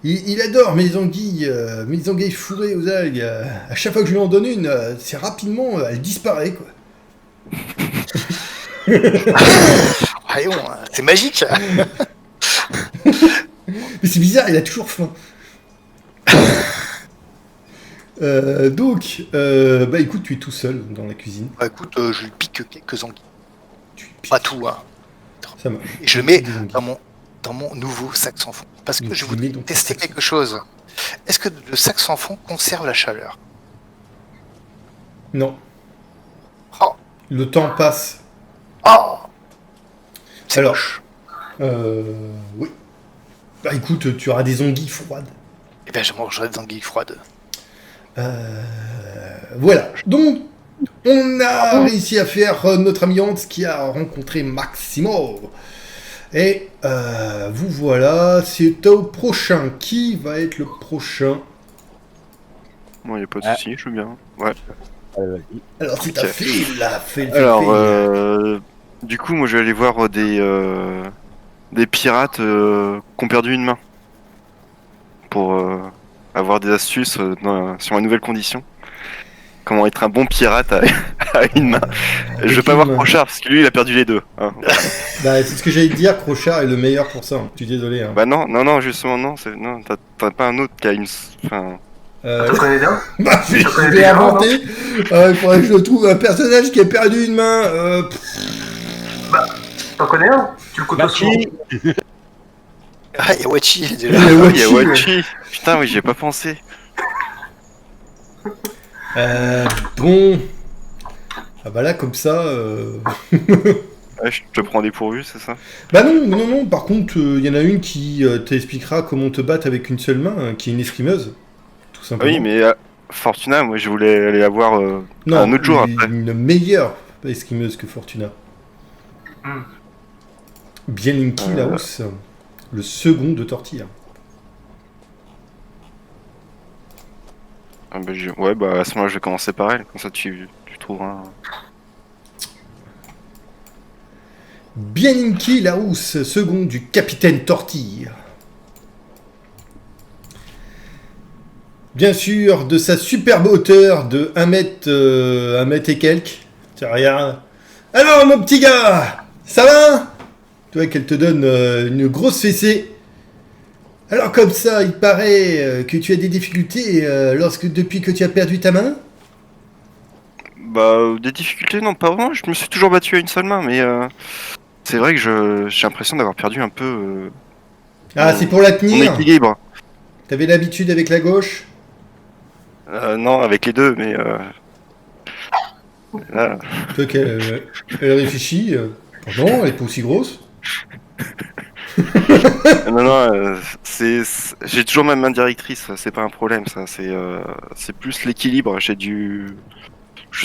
Il adore mes anguilles fourrées aux algues. À chaque fois que je lui en donne une, c'est rapidement, elle disparaît, quoi. Voyons, c'est magique. Mais c'est bizarre, il a toujours faim. Donc, écoute, tu es tout seul dans la cuisine. Écoute, je lui pique quelques anguilles. Pas tout, hein. Ça marche. Et je le mets dans mon nouveau sac sans fond. Parce que je voulais tester quelque chose. Est-ce que le sac sans fond conserve la chaleur? Non. Oh. Le temps passe. Oh. Alors, oui. Écoute, tu auras des anguilles froides. Eh bien, je mangerai des anguilles froides. Voilà. Donc, on a réussi à faire notre ami Hans qui a rencontré Maximo. Et vous voilà. C'est au prochain. Qui va être le prochain? Moi, il n'y a pas de souci, je veux bien. Ouais. Alors, c'est ta fille, là. Du coup, moi, je vais aller voir des pirates qui ont perdu une main. Pour avoir des astuces sur une nouvelle condition. Comment être un bon pirate à une main. Je vais pas voir Crochard, parce que lui, il a perdu les deux. Hein. C'est ce que j'allais te dire, Crochard est le meilleur pour ça. Je suis désolé. Hein. Bah non, justement, non. T'as pas un autre qui a une... Enfin... Tu connais bien? Je vais inventer. Il faudrait que je trouve un personnage qui a perdu une main. T'en connais un? Tu le côtoies souvent. Yawachi, déjà. Yawachi. Putain, oui, j'y ai pas pensé. Bon. Ah bah là, comme ça... Je te prends dépourvu, c'est ça? Bah non. Par contre, il y en a une qui t'expliquera comment te battre avec une seule main, qui est une escrimeuse. Tout simplement. Oui, mais Fortuna, moi, je voulais aller la voir un autre jour après. Une meilleure escrimeuse que Fortuna. Bielinki Laos, le second de Tortilla. Ah, ouais, bah à ce moment-là, je vais commencer par elle. Comme ça, tu trouveras un... Bielinki Laos, second du capitaine Tortilla. Bien sûr, de sa superbe hauteur de 1 mètre, 1 mètre et quelques. Tu regardes. Alors, mon petit gars, ça va? Tu vois qu'elle te donne une grosse fessée. Alors, comme ça, il paraît que tu as des difficultés depuis que tu as perdu ta main? Bah, des difficultés, non, pas vraiment. Je me suis toujours battu à une seule main, mais c'est vrai que j'ai l'impression d'avoir perdu un peu C'est pour la mon tenir? équilibre. T'avais l'habitude avec la gauche? Non, avec les deux, mais là, Tu vois qu'elle elle réfléchit. Non, elle est pas aussi grosse. non, j'ai toujours ma main directrice. C'est pas un problème, ça. C'est plus l'équilibre. Je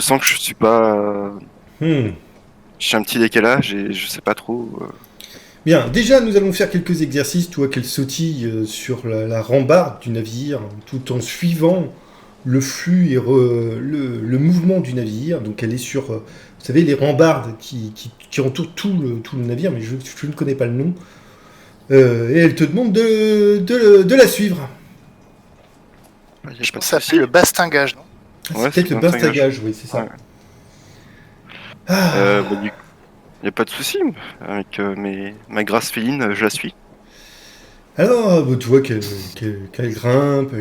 sens que je suis pas. J'ai un petit décalage et je sais pas trop. Bien, déjà nous allons faire quelques exercices, tu vois qu'elle sautille sur la rambarde du navire, tout en suivant le flux et le mouvement du navire. Donc elle est sur, vous savez, les rambardes qui entourent tout le navire, mais je ne connais pas le nom. Et elle te demande de la suivre. Je pense que ça fait le bastingage, non? C'est peut-être le bastingage, oui, c'est ça. Ouais. Y a pas de souci, avec ma grâce féline, je la suis. Alors, tu vois qu'elle grimpe.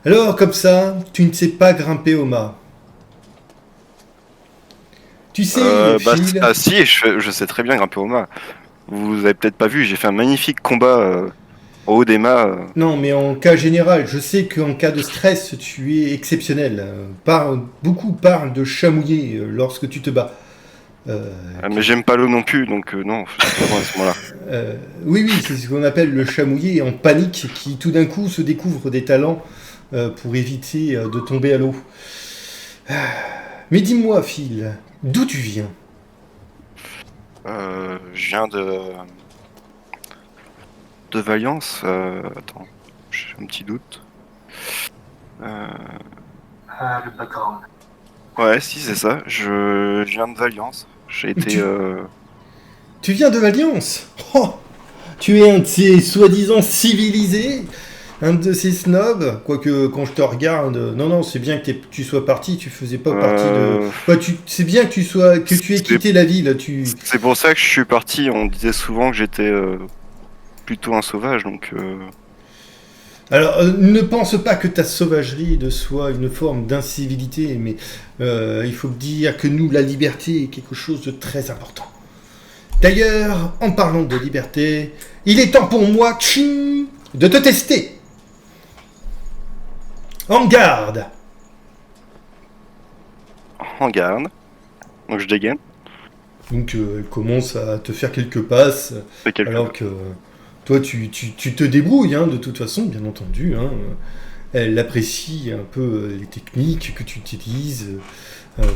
Alors, comme ça, tu ne sais pas grimper au mât. Tu sais, Phil... si, je sais très bien grimper au mât. Vous avez peut-être pas vu, j'ai fait un magnifique combat au haut des mâts. Non, mais en cas général, je sais qu'en cas de stress, tu es exceptionnel. Beaucoup parlent de chamouiller lorsque tu te bats. Mais j'aime pas l'eau non plus, donc non, c'est pas bon à ce moment-là. Oui, c'est ce qu'on appelle le chamouiller en panique, qui tout d'un coup se découvre des talents pour éviter de tomber à l'eau. Mais dis-moi, Phil, d'où tu viens? Je viens de Valence. Attends, j'ai un petit doute. Le background. Ouais, si, c'est ça. Je viens de Valence. J'ai été. Tu viens de Valence? Oh, tu es un de ces soi-disant civilisés, un de ces snobs. Quoique, quand je te regarde, non, c'est bien que tu sois parti. Tu faisais pas partie de. C'est bien que tu aies quitté la ville. C'est pour ça que je suis parti. On disait souvent que j'étais plutôt un sauvage, donc. Alors, ne pense pas que ta sauvagerie de soit une forme d'incivilité, mais il faut dire que nous, la liberté est quelque chose de très important. D'ailleurs, en parlant de liberté, il est temps pour moi de te tester. En garde. En garde. Donc je dégaine. Donc elle commence à te faire quelques passes, alors que toi tu te débrouilles, de toute façon, bien entendu. Elle apprécie un peu les techniques que tu utilises,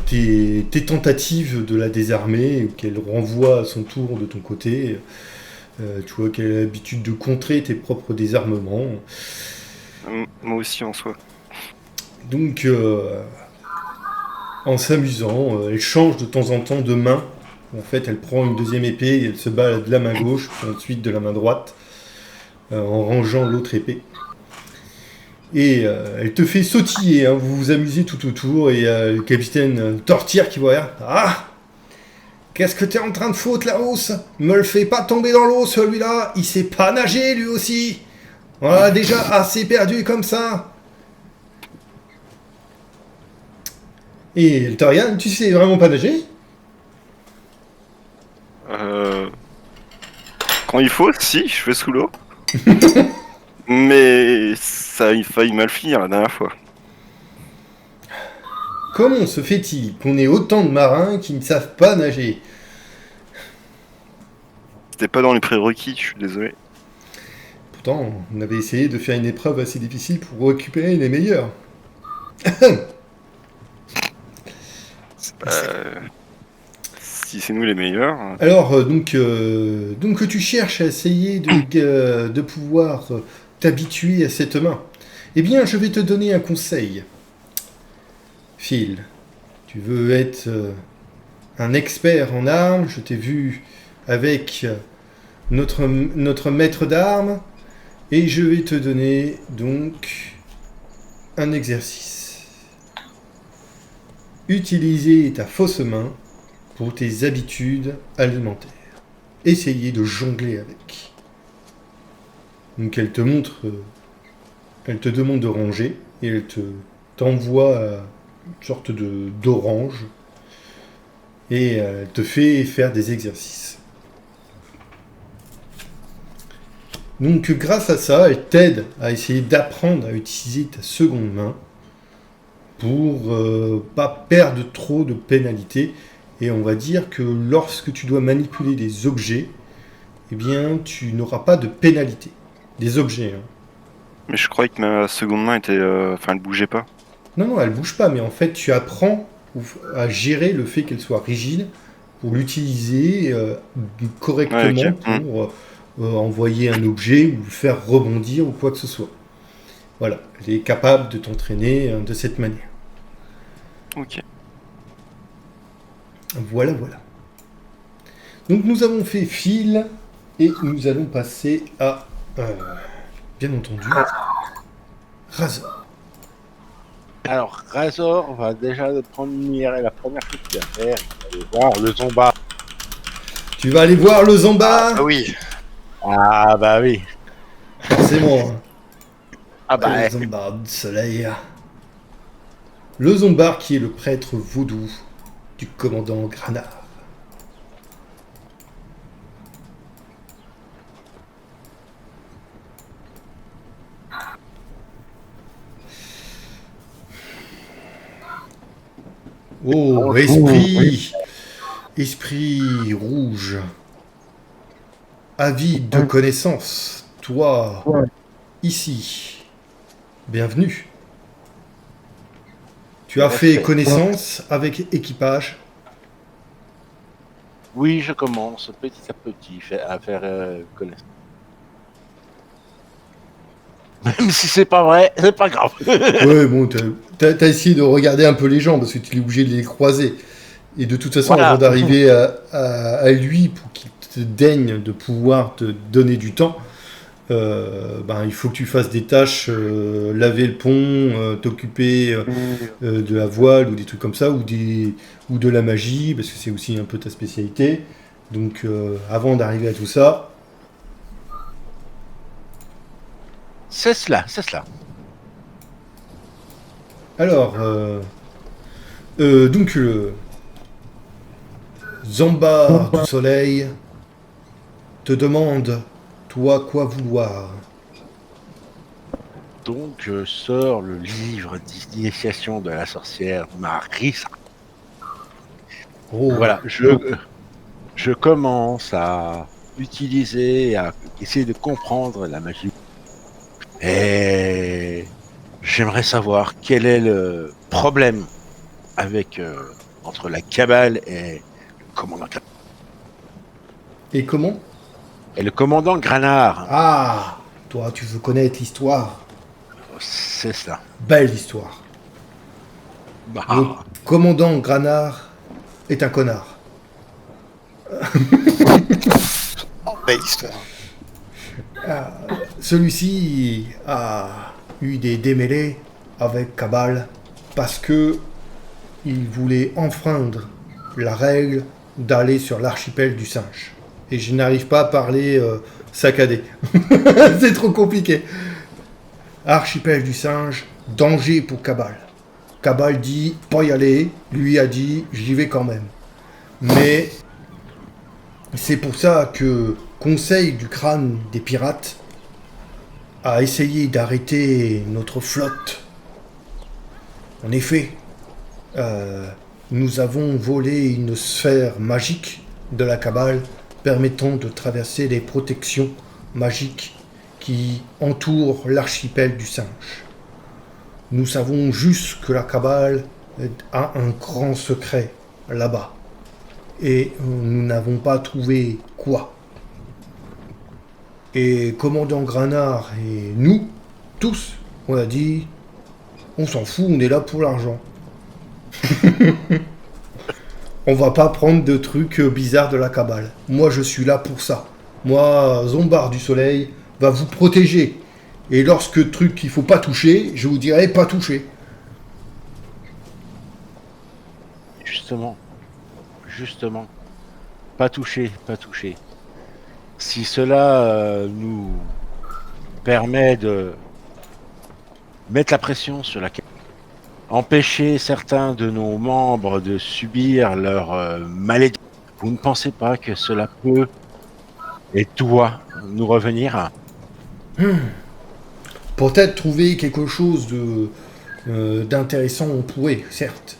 tes tentatives de la désarmer, qu'elle renvoie à son tour de ton côté. Tu vois qu'elle a l'habitude de contrer tes propres désarmements. Moi aussi en soi. Donc, en s'amusant, elle change de temps en temps de main. En fait, elle prend une deuxième épée et elle se bat de la main gauche, puis ensuite de la main droite, en rangeant l'autre épée. Et elle te fait sautiller, vous vous amusez tout autour, et le capitaine Tortilla qui voit rien. Ah! Qu'est-ce que t'es en train de foutre, la hausse? Me le fais pas tomber dans l'eau, celui-là! Il sait pas nager, lui aussi! Voilà, déjà assez perdu comme ça! Et elle te regarde, tu sais vraiment pas nager? Quand il faut, si, je vais sous l'eau. Mais ça a failli mal finir la dernière fois. Comment se fait-il qu'on ait autant de marins qui ne savent pas nager? C'était pas dans les prérequis, je suis désolé. Pourtant, on avait essayé de faire une épreuve assez difficile pour récupérer les meilleurs. si c'est nous les meilleurs. Alors, donc que tu cherches à essayer de pouvoir t'habituer à cette main, eh bien, je vais te donner un conseil. Phil, tu veux être un expert en armes, je t'ai vu avec notre maître d'armes, et je vais te donner donc un exercice. Utiliser ta fausse main pour tes habitudes alimentaires. Essayez de jongler avec. Donc elle te demande de ranger et elle t'envoie une sorte d'orange et elle te fait faire des exercices. Donc grâce à ça, elle t'aide à essayer d'apprendre à utiliser ta seconde main pour pas perdre trop de pénalités. Et on va dire que lorsque tu dois manipuler des objets, eh bien, tu n'auras pas de pénalité. Des objets. Hein. Mais je croyais que ma seconde main était... elle bougeait pas. Non, elle bouge pas, mais en fait, tu apprends à gérer le fait qu'elle soit rigide pour l'utiliser correctement pour envoyer un objet ou faire rebondir ou quoi que ce soit. Voilà, elle est capable de t'entraîner de cette manière. Ok. Voilà. Donc nous avons fait Phil et nous allons passer à, bien entendu, Razor. Alors, Razor va déjà prendre la première chose qu'il va faire, il va aller voir le Zomba. Tu vas aller voir le Zomba. Ah oui. Ah bah oui. Forcément. Ah bah Le Zombar du soleil. Le Zombar qui est le prêtre vaudou du commandant Granard. Oh, esprit rouge, avide de connaissances, toi, ici, bienvenue. Tu as fait connaissance avec équipage. Oui, je commence petit à petit à faire connaissance. Même si c'est pas vrai, c'est pas grave. Ouais, bon, t'as essayé de regarder un peu les gens parce que tu es obligé de les croiser. Et de toute façon, Voilà. avant d'arriver à lui pour qu'il te daigne de pouvoir te donner du temps, il faut que tu fasses des tâches, laver le pont, t'occuper de la voile ou des trucs comme ça, ou de la magie, parce que c'est aussi un peu ta spécialité. Donc avant d'arriver à tout ça... C'est cela. Alors, donc le Zambar du soleil te demande, toi, quoi vouloir. Donc je sors le livre d'initiation de la sorcière Marissa. Oh, Voilà, je commence à utiliser, à essayer de comprendre la magie. Et j'aimerais savoir quel est le problème avec entre la Cabale et le commandant Granard. Et comment? Et le commandant Granard. Ah, toi, tu veux connaître l'histoire. C'est ça. Belle histoire. Bah, Le commandant Granard est un connard. Belle histoire. Celui-ci a eu des démêlés avec Cabal parce que il voulait enfreindre la règle d'aller sur l'archipel du singe. Et je n'arrive pas à parler saccadé. C'est trop compliqué. Archipel du singe, danger pour Cabal. Cabal dit pas y aller, lui a dit j'y vais quand même. Mais c'est pour ça que Conseil du crâne des pirates a essayé d'arrêter notre flotte. En effet, nous avons volé une sphère magique de la Cabale permettant de traverser les protections magiques qui entourent l'archipel du singe. Nous savons juste que la Cabale a un grand secret là-bas. Et nous n'avons pas trouvé quoi. Et commandant Granard et nous, tous, on a dit, on s'en fout, on est là pour l'argent. On va pas prendre de trucs bizarres de la cabale. Moi, je suis là pour ça. Moi, Zombar du Soleil va vous protéger. Et lorsque truc qu'il faut pas toucher, je vous dirai pas toucher. Justement. Pas toucher. Si cela nous permet de mettre la pression sur la empêcher certains de nos membres de subir leur malédiction, vous ne pensez pas que cela peut et doit nous revenir? Peut-être trouver quelque chose d'intéressant, on pourrait, certes.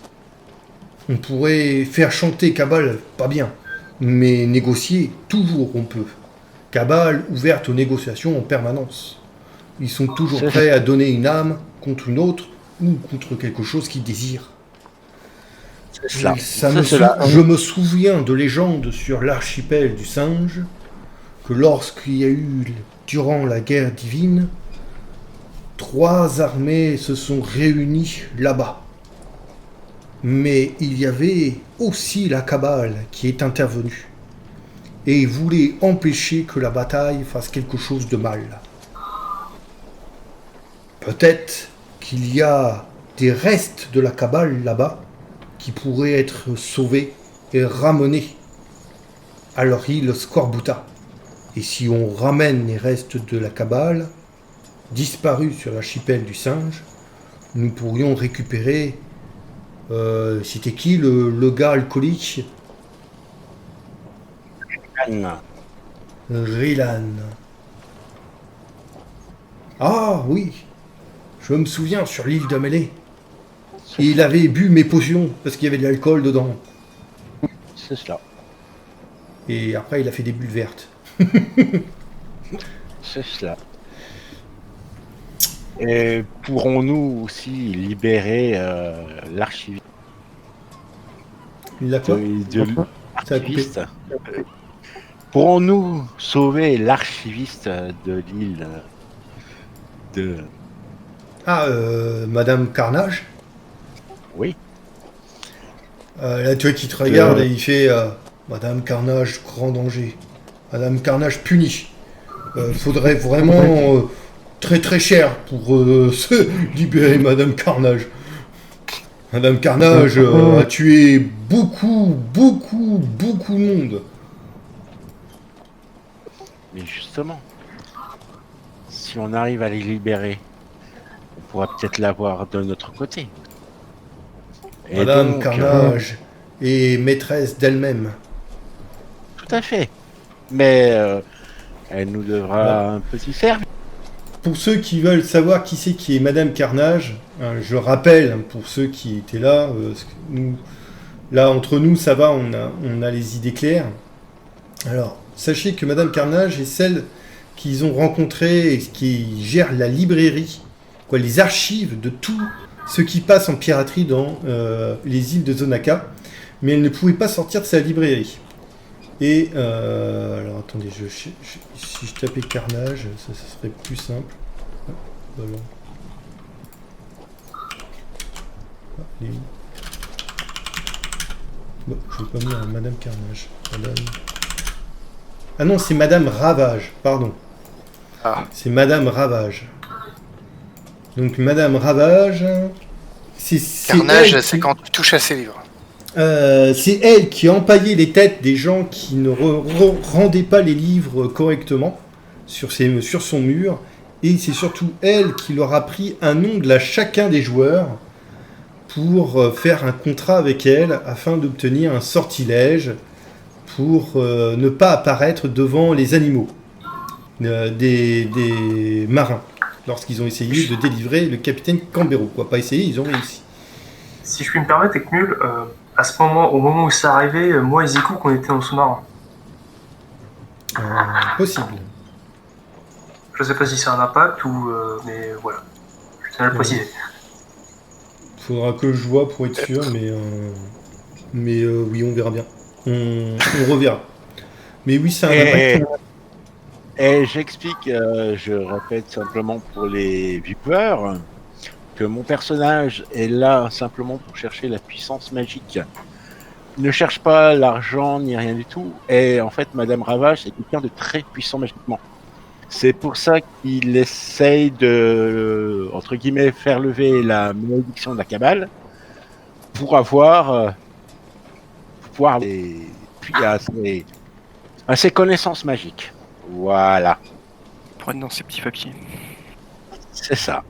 On pourrait faire chanter Cabal, pas bien. Mais négocier, toujours on peut. Cabal ouverte aux négociations en permanence. Ils sont toujours prêts à donner une âme contre une autre ou contre quelque chose qu'ils désirent. Je me souviens de légendes sur l'archipel du singe que lorsqu'il y a eu, durant la guerre divine, 3 armées se sont réunies là-bas. Mais il y avait aussi la Cabale qui est intervenue et voulait empêcher que la bataille fasse quelque chose de mal. Peut-être qu'il y a des restes de la Cabale là-bas qui pourraient être sauvés et ramenés à leur île Scorbuta. Et si on ramène les restes de la Cabale disparus sur l'archipel du singe, nous pourrions récupérer... c'était qui le gars alcoolique? Rilan. Ah oui, je me souviens sur l'île de Mêlée. Il avait bu mes potions parce qu'il y avait de l'alcool dedans. C'est cela. Et après il a fait des bulles vertes. C'est cela. Et pourrons-nous aussi libérer l'archiviste? Il a quoi? Ça a coupé. Pourrons-nous sauver l'archiviste de l'île de... Ah, Madame Carnage? Oui. Là, tu vois qui te regarde et il fait Madame Carnage, grand danger. Madame Carnage punie. Faudrait vraiment très très cher pour se libérer Madame Carnage. Madame Carnage a tué beaucoup de monde. Mais justement, si on arrive à les libérer, on pourra peut-être l'avoir de notre côté. Et Madame donc, Carnage est maîtresse d'elle-même. Tout à fait. Mais elle nous devra un petit service. Pour ceux qui veulent savoir qui c'est qui est Madame Carnage, je rappelle, pour ceux qui étaient là, nous, là entre nous ça va, on a les idées claires. Alors, sachez que Madame Carnage est celle qu'ils ont rencontrée et qui gère la librairie, quoi, les archives de tout ce qui passe en piraterie dans les îles de Zonaka, mais elle ne pouvait pas sortir de sa librairie. Et alors attendez, si je tapais Carnage, ça serait plus simple. Ah, voilà. Ah, il est où? Bon, je vais pas mettre Madame Carnage. Ah non, c'est Madame Ravage, pardon. Ah. C'est Madame Ravage. Donc Madame Ravage, Carnage, c'est quand tu touches à ses livres. C'est elle qui a empaillé les têtes des gens qui ne rendaient pas les livres correctement sur son mur. Et c'est surtout elle qui leur a pris un ongle à chacun des joueurs pour faire un contrat avec elle afin d'obtenir un sortilège pour ne pas apparaître devant les animaux des marins lorsqu'ils ont essayé de délivrer le capitaine Cambero. Quoi, pas essayé, ils ont réussi. Si je puis me permettre, Ekmul, à ce moment, au moment où c'est arrivé, moi et Zikou, qu'on était en sous-marin. Possible. Je sais pas si c'est un impact ou... mais voilà. Je tiens à le préciser. Faudra que je vois pour être sûr, mais oui, on verra bien. on reverra. Mais oui, c'est un impact. Et j'explique, je répète simplement pour les viewers, que mon personnage est là simplement pour chercher la puissance magique. Il ne cherche pas l'argent ni rien du tout. Et en fait, Madame Ravage est quelqu'un de très puissant magiquement. C'est pour ça qu'il essaye de, entre guillemets, faire lever la malédiction de la cabale pour avoir pouvoir puis à ses connaissances magiques. Voilà, Pour être dans ces petits papiers. c'est ça.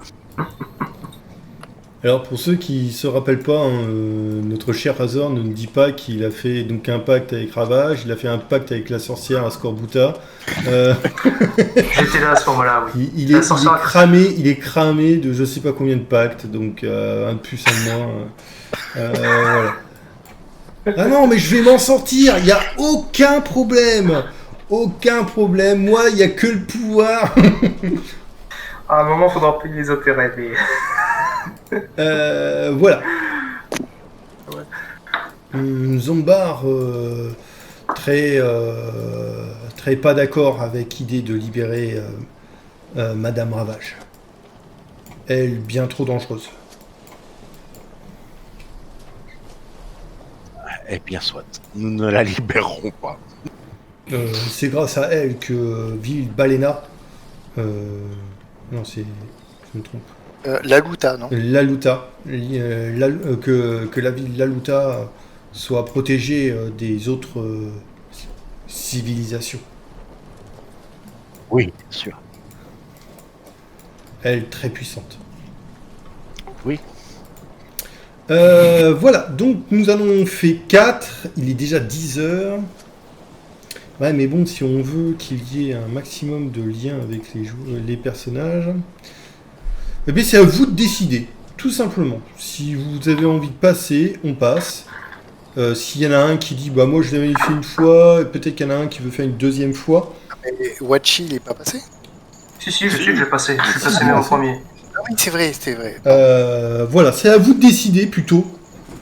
Alors pour ceux qui se rappellent pas, notre cher Razor ne dit pas qu'il a fait donc un pacte avec Ravage, il a fait un pacte avec la sorcière à Scorbuta. J'étais là à ce moment-là, oui. Il est cramé de je sais pas combien de pactes, donc un de plus, un de moins. Voilà. Ah non, mais je vais m'en sortir, il n'y a aucun problème. Aucun problème, moi il n'y a que le pouvoir. À un moment, il faudra payer les intérêts, mais... Voilà. Ouais. Zombar, très pas d'accord avec l'idée de libérer Madame Ravage. Elle, bien trop dangereuse. Eh bien soit, nous ne la libérerons pas. C'est grâce à elle que Ville Balena... non, c'est... Je me trompe. Laluta, non? Laluta. Que la ville Laluta soit protégée des autres civilisations. Oui, bien sûr. Elle est très puissante. Oui. Voilà, donc nous en avons fait 4. Il est déjà 10 heures. Ouais, mais bon, si on veut qu'il y ait un maximum de liens avec les personnages, eh bien, c'est à vous de décider, tout simplement. Si vous avez envie de passer, on passe. S'il y en a un qui dit, bah moi je l'avais fait une fois, et peut-être qu'il y en a un qui veut faire une deuxième fois. Mais Wachi, il est pas passé? Si, je sais que j'ai passé. Je suis passé même en premier. Ah oui, c'est vrai, c'était vrai. Voilà, c'est à vous de décider plutôt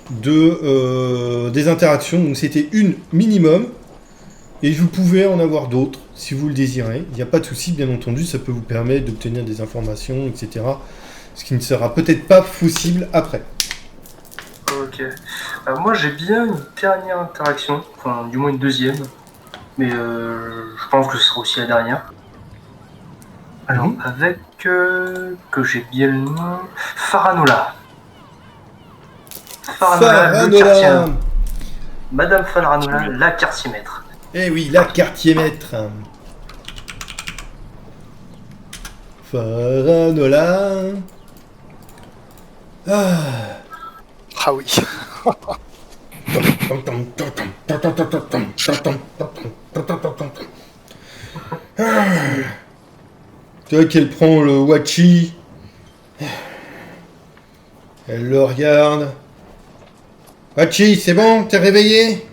des interactions. Donc c'était une minimum. Et vous pouvez en avoir d'autres si vous le désirez. Il n'y a pas de souci, bien entendu, ça peut vous permettre d'obtenir des informations, etc. Ce qui ne sera peut-être pas possible après. Ok. Moi, j'ai bien une dernière interaction, enfin, du moins une deuxième. Mais je pense que ce sera aussi la dernière. Alors, avec, que j'ai bien le nom, Faranola. Faranola, le quartier. Madame Faranola, la quartier maître. Eh oui, la quartier maître. Faranola. Ah oui. Tu vois qu'elle prend le Wachi. Elle le regarde. Wachi, c'est bon? T'es réveillé?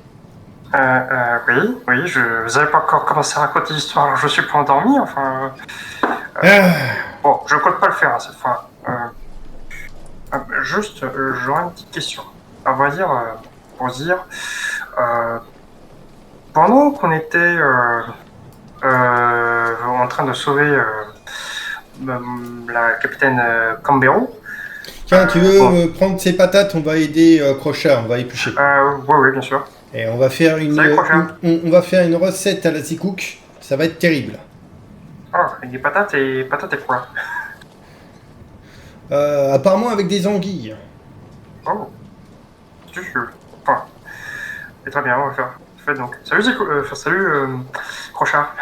Oui, vous avez pas encore commencé à raconter l'histoire, alors je suis pas endormi, enfin... Bon, je compte pas le faire, hein, cette fois. Juste, j'aurais une petite question. À vrai dire, pour dire... pendant qu'on était en train de sauver la capitaine Cambero... Tiens, tu veux prendre ces patates? On va aider Crochard, on va éplucher. Oui, bien sûr. Et on va faire on va faire une recette à la Zikouk. Ça va être terrible. Oh, avec des patates et quoi? Apparemment avec des anguilles. Oh. Enfin, c'est très bien, on va faire. Faites donc. Salut Crochard.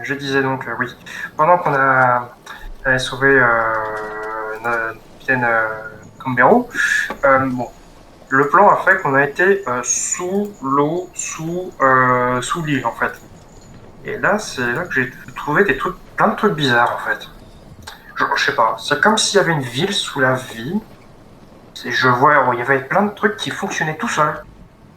Je disais donc, oui. Pendant qu'on a sauvé notre capitaine Cambero, bon. Le plan a fait qu'on a été sous l'eau, sous l'île en fait. Et là, c'est là que j'ai trouvé plein de trucs bizarres en fait. Je sais pas, c'est comme s'il y avait une ville sous la vie. Je vois, il y avait plein de trucs qui fonctionnaient tout seuls.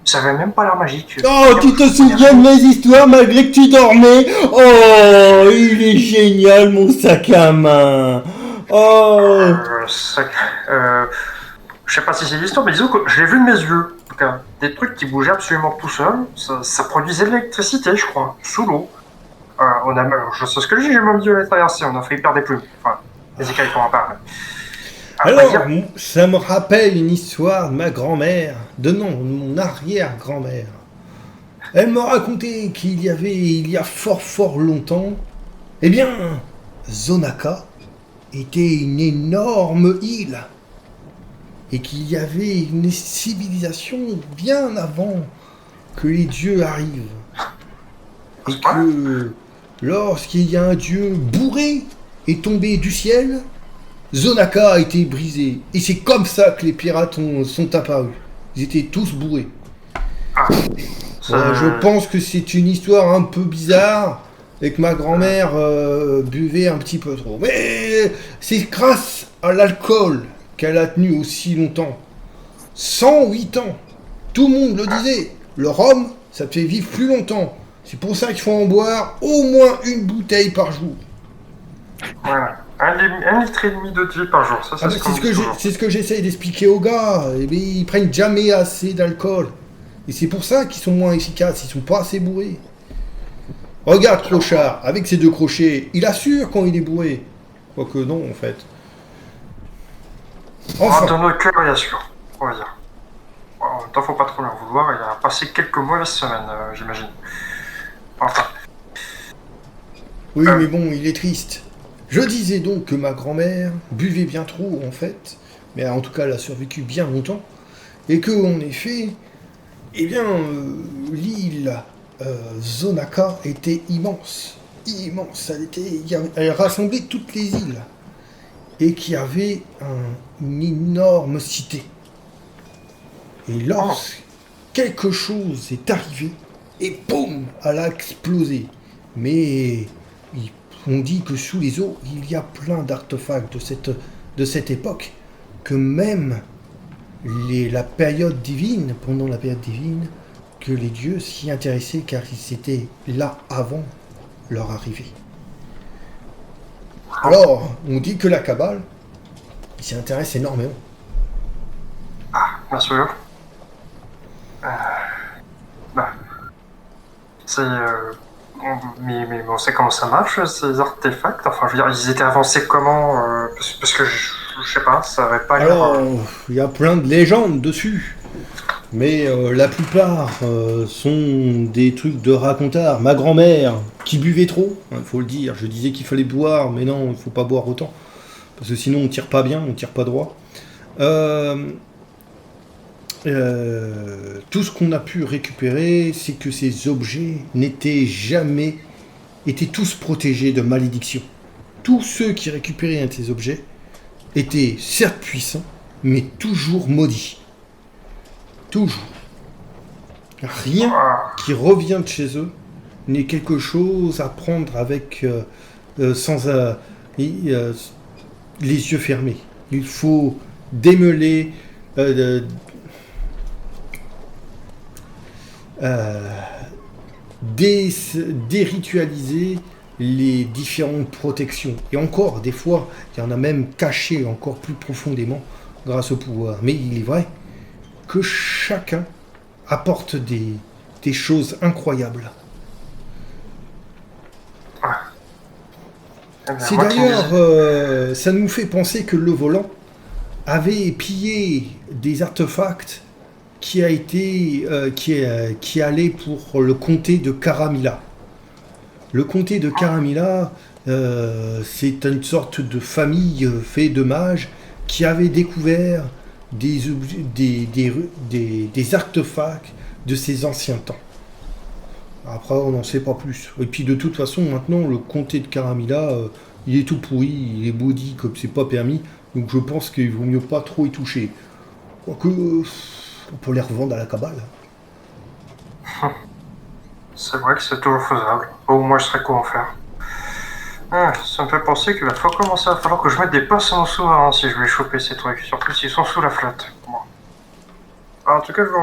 Ça avait même pas l'air magique. Oh, tu te souviens de mes histoires malgré que tu dormais? Oh, il est génial mon sac à main. Oh. Je sais pas si c'est l'histoire, mais disons que je l'ai vu de mes yeux. tout cas, des trucs qui bougeaient absolument tout seuls. Ça produisait de l'électricité, je crois, sous l'eau. Je sais ce que j'ai même dû aller traverser, on a failli perdre des plumes. Enfin, les écailles qu'on en parle. Alors, ça me rappelle une histoire de ma grand-mère, de mon arrière-grand-mère. Elle me racontait il y a fort longtemps, eh bien, Zonaka était une énorme île. Et qu'il y avait une civilisation bien avant que les dieux arrivent. Et que lorsqu'il y a un dieu bourré est tombé du ciel, Zonaka a été brisé. Et c'est comme ça que les pirates sont apparus. Ils étaient tous bourrés. Je pense que c'est une histoire un peu bizarre et que ma grand-mère buvait un petit peu trop. Mais c'est grâce à l'alcool qu'elle a tenu aussi longtemps. 108 ans. Tout le monde le disait. Le rhum, ça te fait vivre plus longtemps. C'est pour ça qu'il faut en boire au moins une bouteille par jour. Voilà. 1,5 litre de thé par jour. C'est ce que j'essaye d'expliquer aux gars. Eh bien, ils prennent jamais assez d'alcool. Et c'est pour ça qu'ils sont moins efficaces. Ils sont pas assez bourrés. Regarde Clochard, avec ses 2 crochets, il assure quand il est bourré. Quoique non, en fait. Enfin. Dans notre cœur, il assure, on va dire. En même temps, faut pas trop leur vouloir, il a passé quelques mauvaises semaines, j'imagine. Enfin. Oui, mais bon, il est triste. Je disais donc que ma grand-mère buvait bien trop, en fait, mais en tout cas, elle a survécu bien longtemps, et que, en effet, eh bien, l'île Zonaka était immense. Immense, elle rassemblait toutes les îles. Et qui avait une énorme cité. Et lorsque quelque chose est arrivé, et boum, elle a explosé. Mais on dit que sous les eaux, il y a plein d'artefacts de cette époque, que même pendant la période divine, que les dieux s'y intéressaient car ils étaient là avant leur arrivée. Alors, on dit que la Kabbale, il s'y intéresse énormément. Bien sûr. Mais on sait comment ça marche, ces artefacts. Enfin, je veux dire, ils étaient avancés comment parce que je sais pas, ça avait pas l'air... Alors, il y a plein de légendes dessus. Mais la plupart sont des trucs de racontars. Ma grand-mère, qui buvait trop, il faut le dire. Je disais qu'il fallait boire, mais non, il ne faut pas boire autant. Parce que sinon, on tire pas bien, on tire pas droit. Tout ce qu'on a pu récupérer, c'est que ces objets étaient tous protégés de malédiction. Tous ceux qui récupéraient un de ces objets étaient certes puissants, mais toujours maudits. Toujours. Rien qui revient de chez eux n'est quelque chose à prendre avec les yeux fermés. Il faut démêler, déritualiser les différentes protections. Et encore, des fois, il y en a même caché encore plus profondément grâce au pouvoir. Mais il est vrai que chacun apporte des choses incroyables. C'est d'ailleurs, ça nous fait penser que le volant avait pillé des artefacts qui allait pour le comté de Karamila. Le comté de Karamila, c'est une sorte de famille faite de mages qui avait découvert des artefacts de ces anciens temps. Après, on n'en sait pas plus. Et puis de toute façon, maintenant, le comté de Karamila, il est tout pourri, il est maudit comme c'est pas permis. Donc je pense qu'il vaut mieux pas trop y toucher. Quoique, on peut les revendre à la Kabbale. C'est vrai que c'est toujours faisable. Au moins, je saurais quoi en faire. Ça me fait penser qu'il va falloir que je mette des pinces en sous-marin si je vais choper ces trucs, surtout s'ils sont sous la flotte. Bon. En tout cas, je vous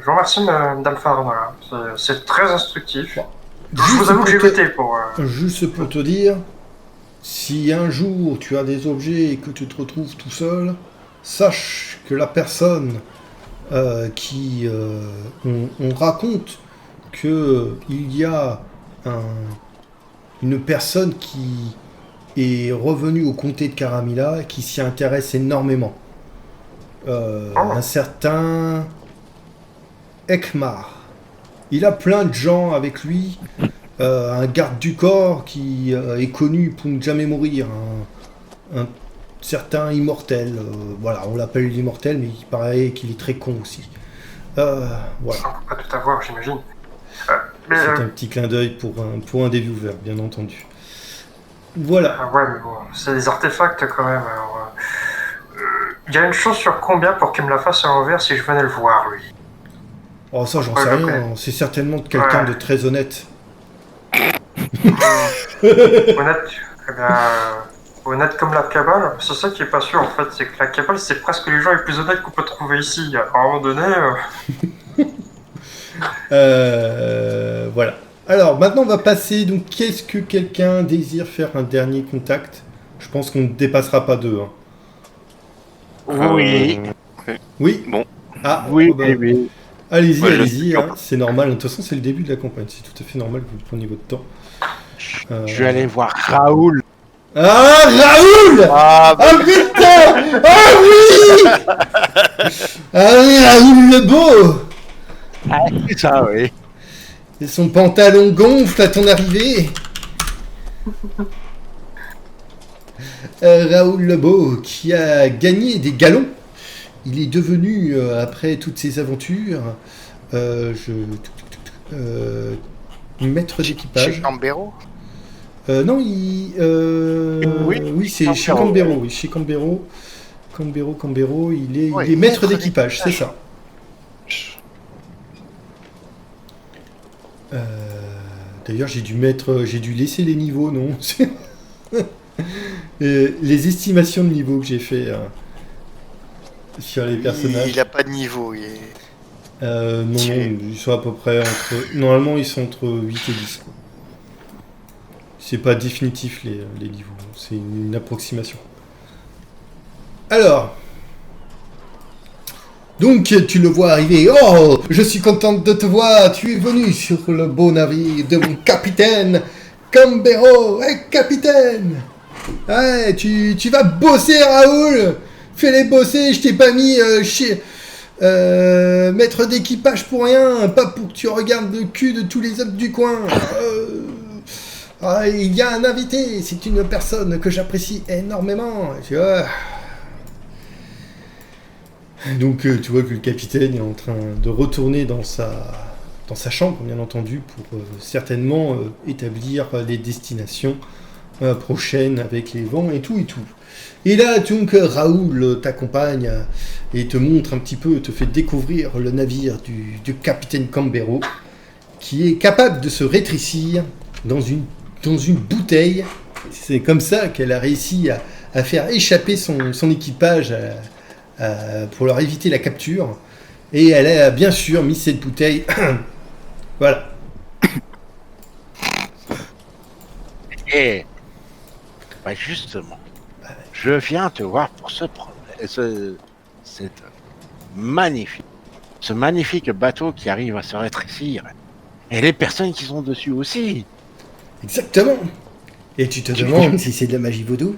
remercie, Madame Farah. C'est très instructif. Bon. Je vous avoue que j'ai voté pour... Juste pour te dire, si un jour tu as des objets et que tu te retrouves tout seul, sache que la personne on raconte que il y a une personne qui est revenue au comté de Caramilla qui s'y intéresse énormément. Un certain Ekmar. Il a plein de gens avec lui. Un garde du corps qui est connu pour ne jamais mourir. Un certain immortel. Voilà, on l'appelle l'immortel, mais il paraît qu'il est très con aussi. Voilà. On peut pas tout avoir, j'imagine. C'est un petit clin d'œil pour un des viewers, bien entendu. Voilà. Ouais, mais bon, c'est des artefacts quand même. Alors, il y a une chance sur combien pour qu'il me la fasse à l'envers si je venais le voir, lui? Oh, ça, j'en sais rien. C'est certainement quelqu'un de très honnête. Honnête, honnête comme la cabale, c'est ça qui est pas sûr en fait, c'est que la cabale c'est presque les gens les plus honnêtes qu'on peut trouver ici. À un moment donné. Voilà. Alors maintenant on va passer. Donc qu'est-ce que quelqu'un désire faire un dernier contact? Je pense qu'on ne dépassera pas 2. Hein. Oui. Oui. Bon. Ah Oui, bah, oui. Allez-y, Ouais, allez-y. Hein, c'est normal. De toute façon c'est le début de la campagne. C'est tout à fait normal que vous preniez votre temps. Je vais aller voir Raoul. Ah, Raoul! Ah, Ah putain! Ah oui! Ah oui, Raoul le beau! Ah, c'est ça, oui. Et son pantalon gonfle à ton arrivée. Raoul le beau qui a gagné des galons. Il est devenu, après toutes ses aventures, maître d'équipage. Chez Cambero. Non, Oui, c'est chez Cambero. Oui, chez Cambero. Cambero, il est maître d'équipage, c'est ça. D'ailleurs, j'ai dû laisser les niveaux, non? Les estimations de niveau que j'ai fait sur les personnages. Il a pas de niveau. Non, ils sont à peu près entre. Normalement, ils sont entre 8 et 10. Quoi. C'est pas définitif les niveaux, c'est une approximation. Alors. Donc, tu le vois arriver. Oh, je suis contente de te voir. Tu es venu sur le beau navire de mon capitaine Cambero. Hey, capitaine! Ouais, tu vas bosser, Raoul! Fais-les bosser, je t'ai pas mis chez maître d'équipage pour rien, pas pour que tu regardes le cul de tous les hommes du coin. Il y a un invité, c'est une personne que j'apprécie énormément. Tu vois. Donc tu vois que le capitaine est en train de retourner dans sa chambre, bien entendu, pour certainement établir les destinations prochaines avec les vents et tout. Et là, donc, Raoul t'accompagne et te montre un petit peu, te fait découvrir le navire du capitaine Cambero, qui est capable de se rétrécir dans une bouteille. C'est comme ça qu'elle a réussi à faire échapper son équipage pour leur éviter la capture. Et elle a bien sûr mis cette bouteille. Voilà. Et bah justement, je viens te voir pour ce problème, ce magnifique bateau qui arrive à se rétrécir, et les personnes qui sont dessus aussi. Exactement. Et tu te demandes si c'est de la magie vaudou?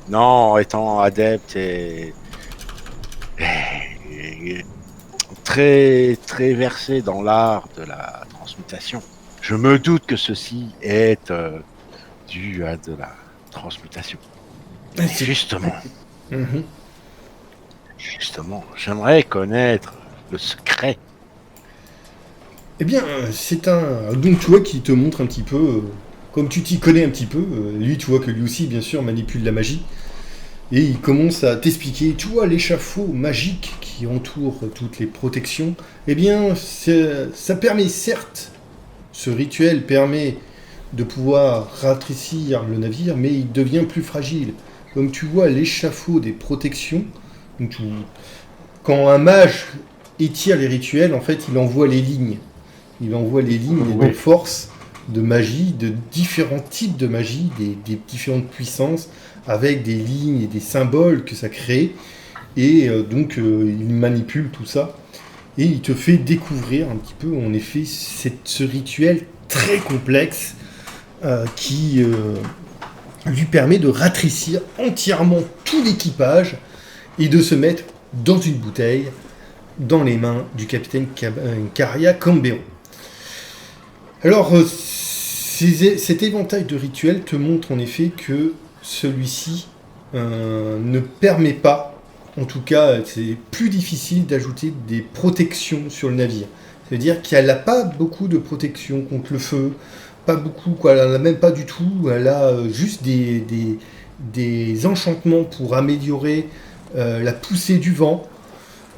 Non, étant adepte et très très versé dans l'art de la transmutation, je me doute que ceci est dû à de la transmutation. Justement, j'aimerais connaître le secret. Eh bien, c'est un... Donc tu vois qu'il te montre un petit peu... Comme tu t'y connais un petit peu, lui tu vois que lui aussi bien sûr manipule la magie. Et il commence à t'expliquer, tu vois l'échafaud magique qui entoure toutes les protections. Eh bien, ça permet certes, ce rituel permet de pouvoir rétrécir le navire, mais il devient plus fragile. Comme tu vois l'échafaud des protections, donc quand un mage étire les rituels, en fait il envoie les lignes. Il envoie les lignes de force de magie, de différents types de magie, des différentes puissances, avec des lignes et des symboles que ça crée. Et donc, il manipule tout ça. Et il te fait découvrir un petit peu, en effet, ce rituel très complexe qui lui permet de ratricir entièrement tout l'équipage et de se mettre dans une bouteille dans les mains du capitaine Caria Cambero. Alors, cet éventail de rituels te montre en effet que celui-ci ne permet pas, en tout cas c'est plus difficile d'ajouter des protections sur le navire. C'est-à-dire qu'elle n'a pas beaucoup de protection contre le feu, pas beaucoup, quoi. Elle n'en a même pas du tout, elle a juste des enchantements pour améliorer la poussée du vent.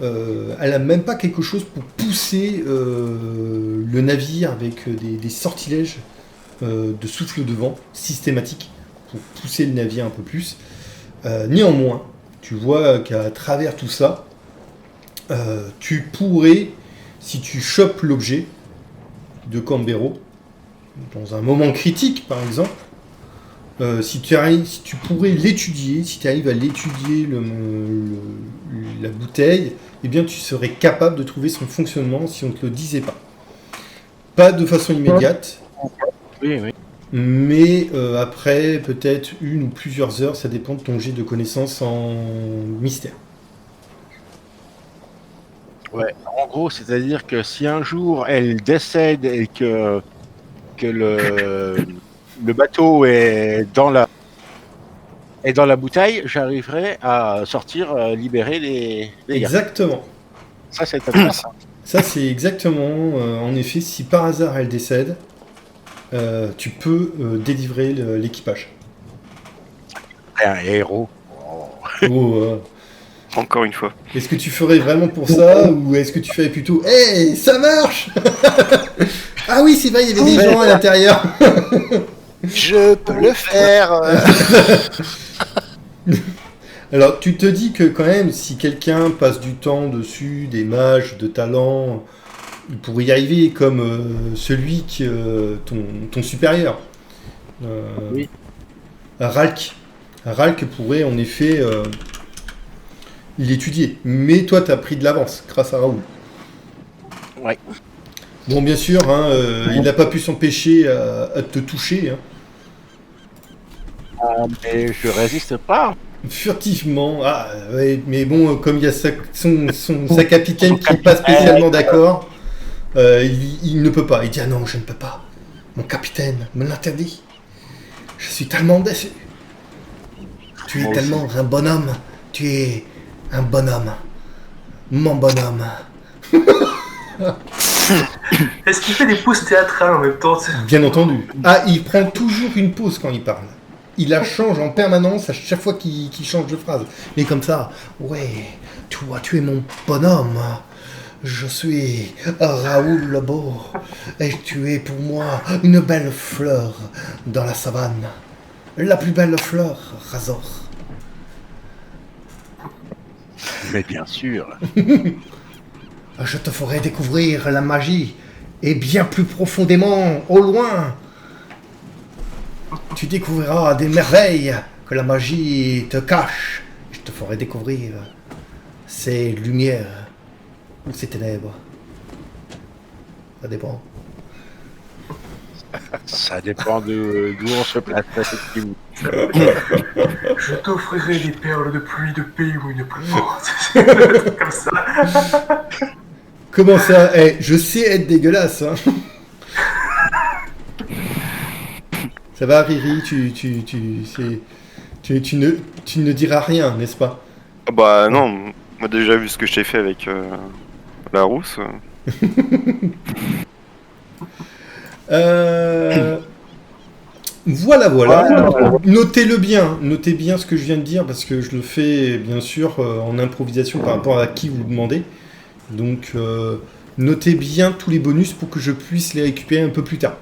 Elle n'a même pas quelque chose pour pousser le navire avec des sortilèges de souffle de vent systématiques pour pousser le navire un peu plus. Néanmoins, tu vois qu'à travers tout ça, tu pourrais, si tu chopes l'objet de Cambero, dans un moment critique par exemple, si tu pourrais l'étudier, si tu arrives à l'étudier la bouteille, eh bien tu serais capable de trouver son fonctionnement si on ne te le disait pas. Pas de façon immédiate, Oui. mais après peut-être 1 ou plusieurs heures, ça dépend de ton jet de connaissances en mystère. Ouais. En gros, c'est-à-dire que si un jour elle décède et que le bateau est dans la bouteille, j'arriverai à sortir, libérer les gars. Exactement. Ça, c'est intéressant. Ça, c'est exactement, en effet, si par hasard elle décède, tu peux délivrer l'équipage. Un héros. Encore une fois. Est-ce que tu ferais vraiment pour ça, ou est-ce que tu ferais plutôt « Hey, ça marche !» Ah oui, c'est vrai, il y avait des gens à l'intérieur. Je peux le faire. Alors, tu te dis que quand même, si quelqu'un passe du temps dessus, des mages de talent, il pourrait y arriver comme celui qui ton supérieur. Oui. Ralk pourrait en effet l'étudier. Mais toi, tu as pris de l'avance grâce à Raoul. Ouais. Bon, bien sûr, il n'a pas pu s'empêcher à te toucher. Mais je résiste pas. Furtivement. Ah, ouais, mais bon, comme il y a sa capitaine qui n'est pas spécialement d'accord, il ne peut pas. Il dit « Ah non, je ne peux pas. Mon capitaine me l'interdit. Je suis tellement déçu. Tu es tellement un bonhomme. Tu es un bonhomme. Mon bonhomme. » Est-ce qu'il fait des pauses théâtrales en même temps? Bien entendu. Ah, il prend toujours une pause quand il parle. Il la change en permanence à chaque fois qu'il change de phrase. Mais comme ça, ouais, toi, tu es mon bonhomme. Je suis Raoul Lebeau. Et tu es pour moi une belle fleur dans la savane. La plus belle fleur, Razor. Mais bien sûr. Je te ferai découvrir la magie. Et bien plus profondément, au loin. Tu découvriras des merveilles que la magie te cache. Je te ferai découvrir ces lumières ou ces ténèbres. Ça dépend. Ça dépend d'où on se place, effectivement. Je t'offrirai des perles de pluie de pays où il ne pleut pas. Comme ça. Comment ça? Je sais être dégueulasse, hein. Ça va, Riri, tu ne diras rien, n'est-ce pas? Ah bah non, moi déjà vu ce que je t'ai fait avec la rousse. Voilà. Notez bien ce que je viens de dire, parce que je le fais bien sûr en improvisation par rapport à qui vous le demandez. Donc notez bien tous les bonus pour que je puisse les récupérer un peu plus tard.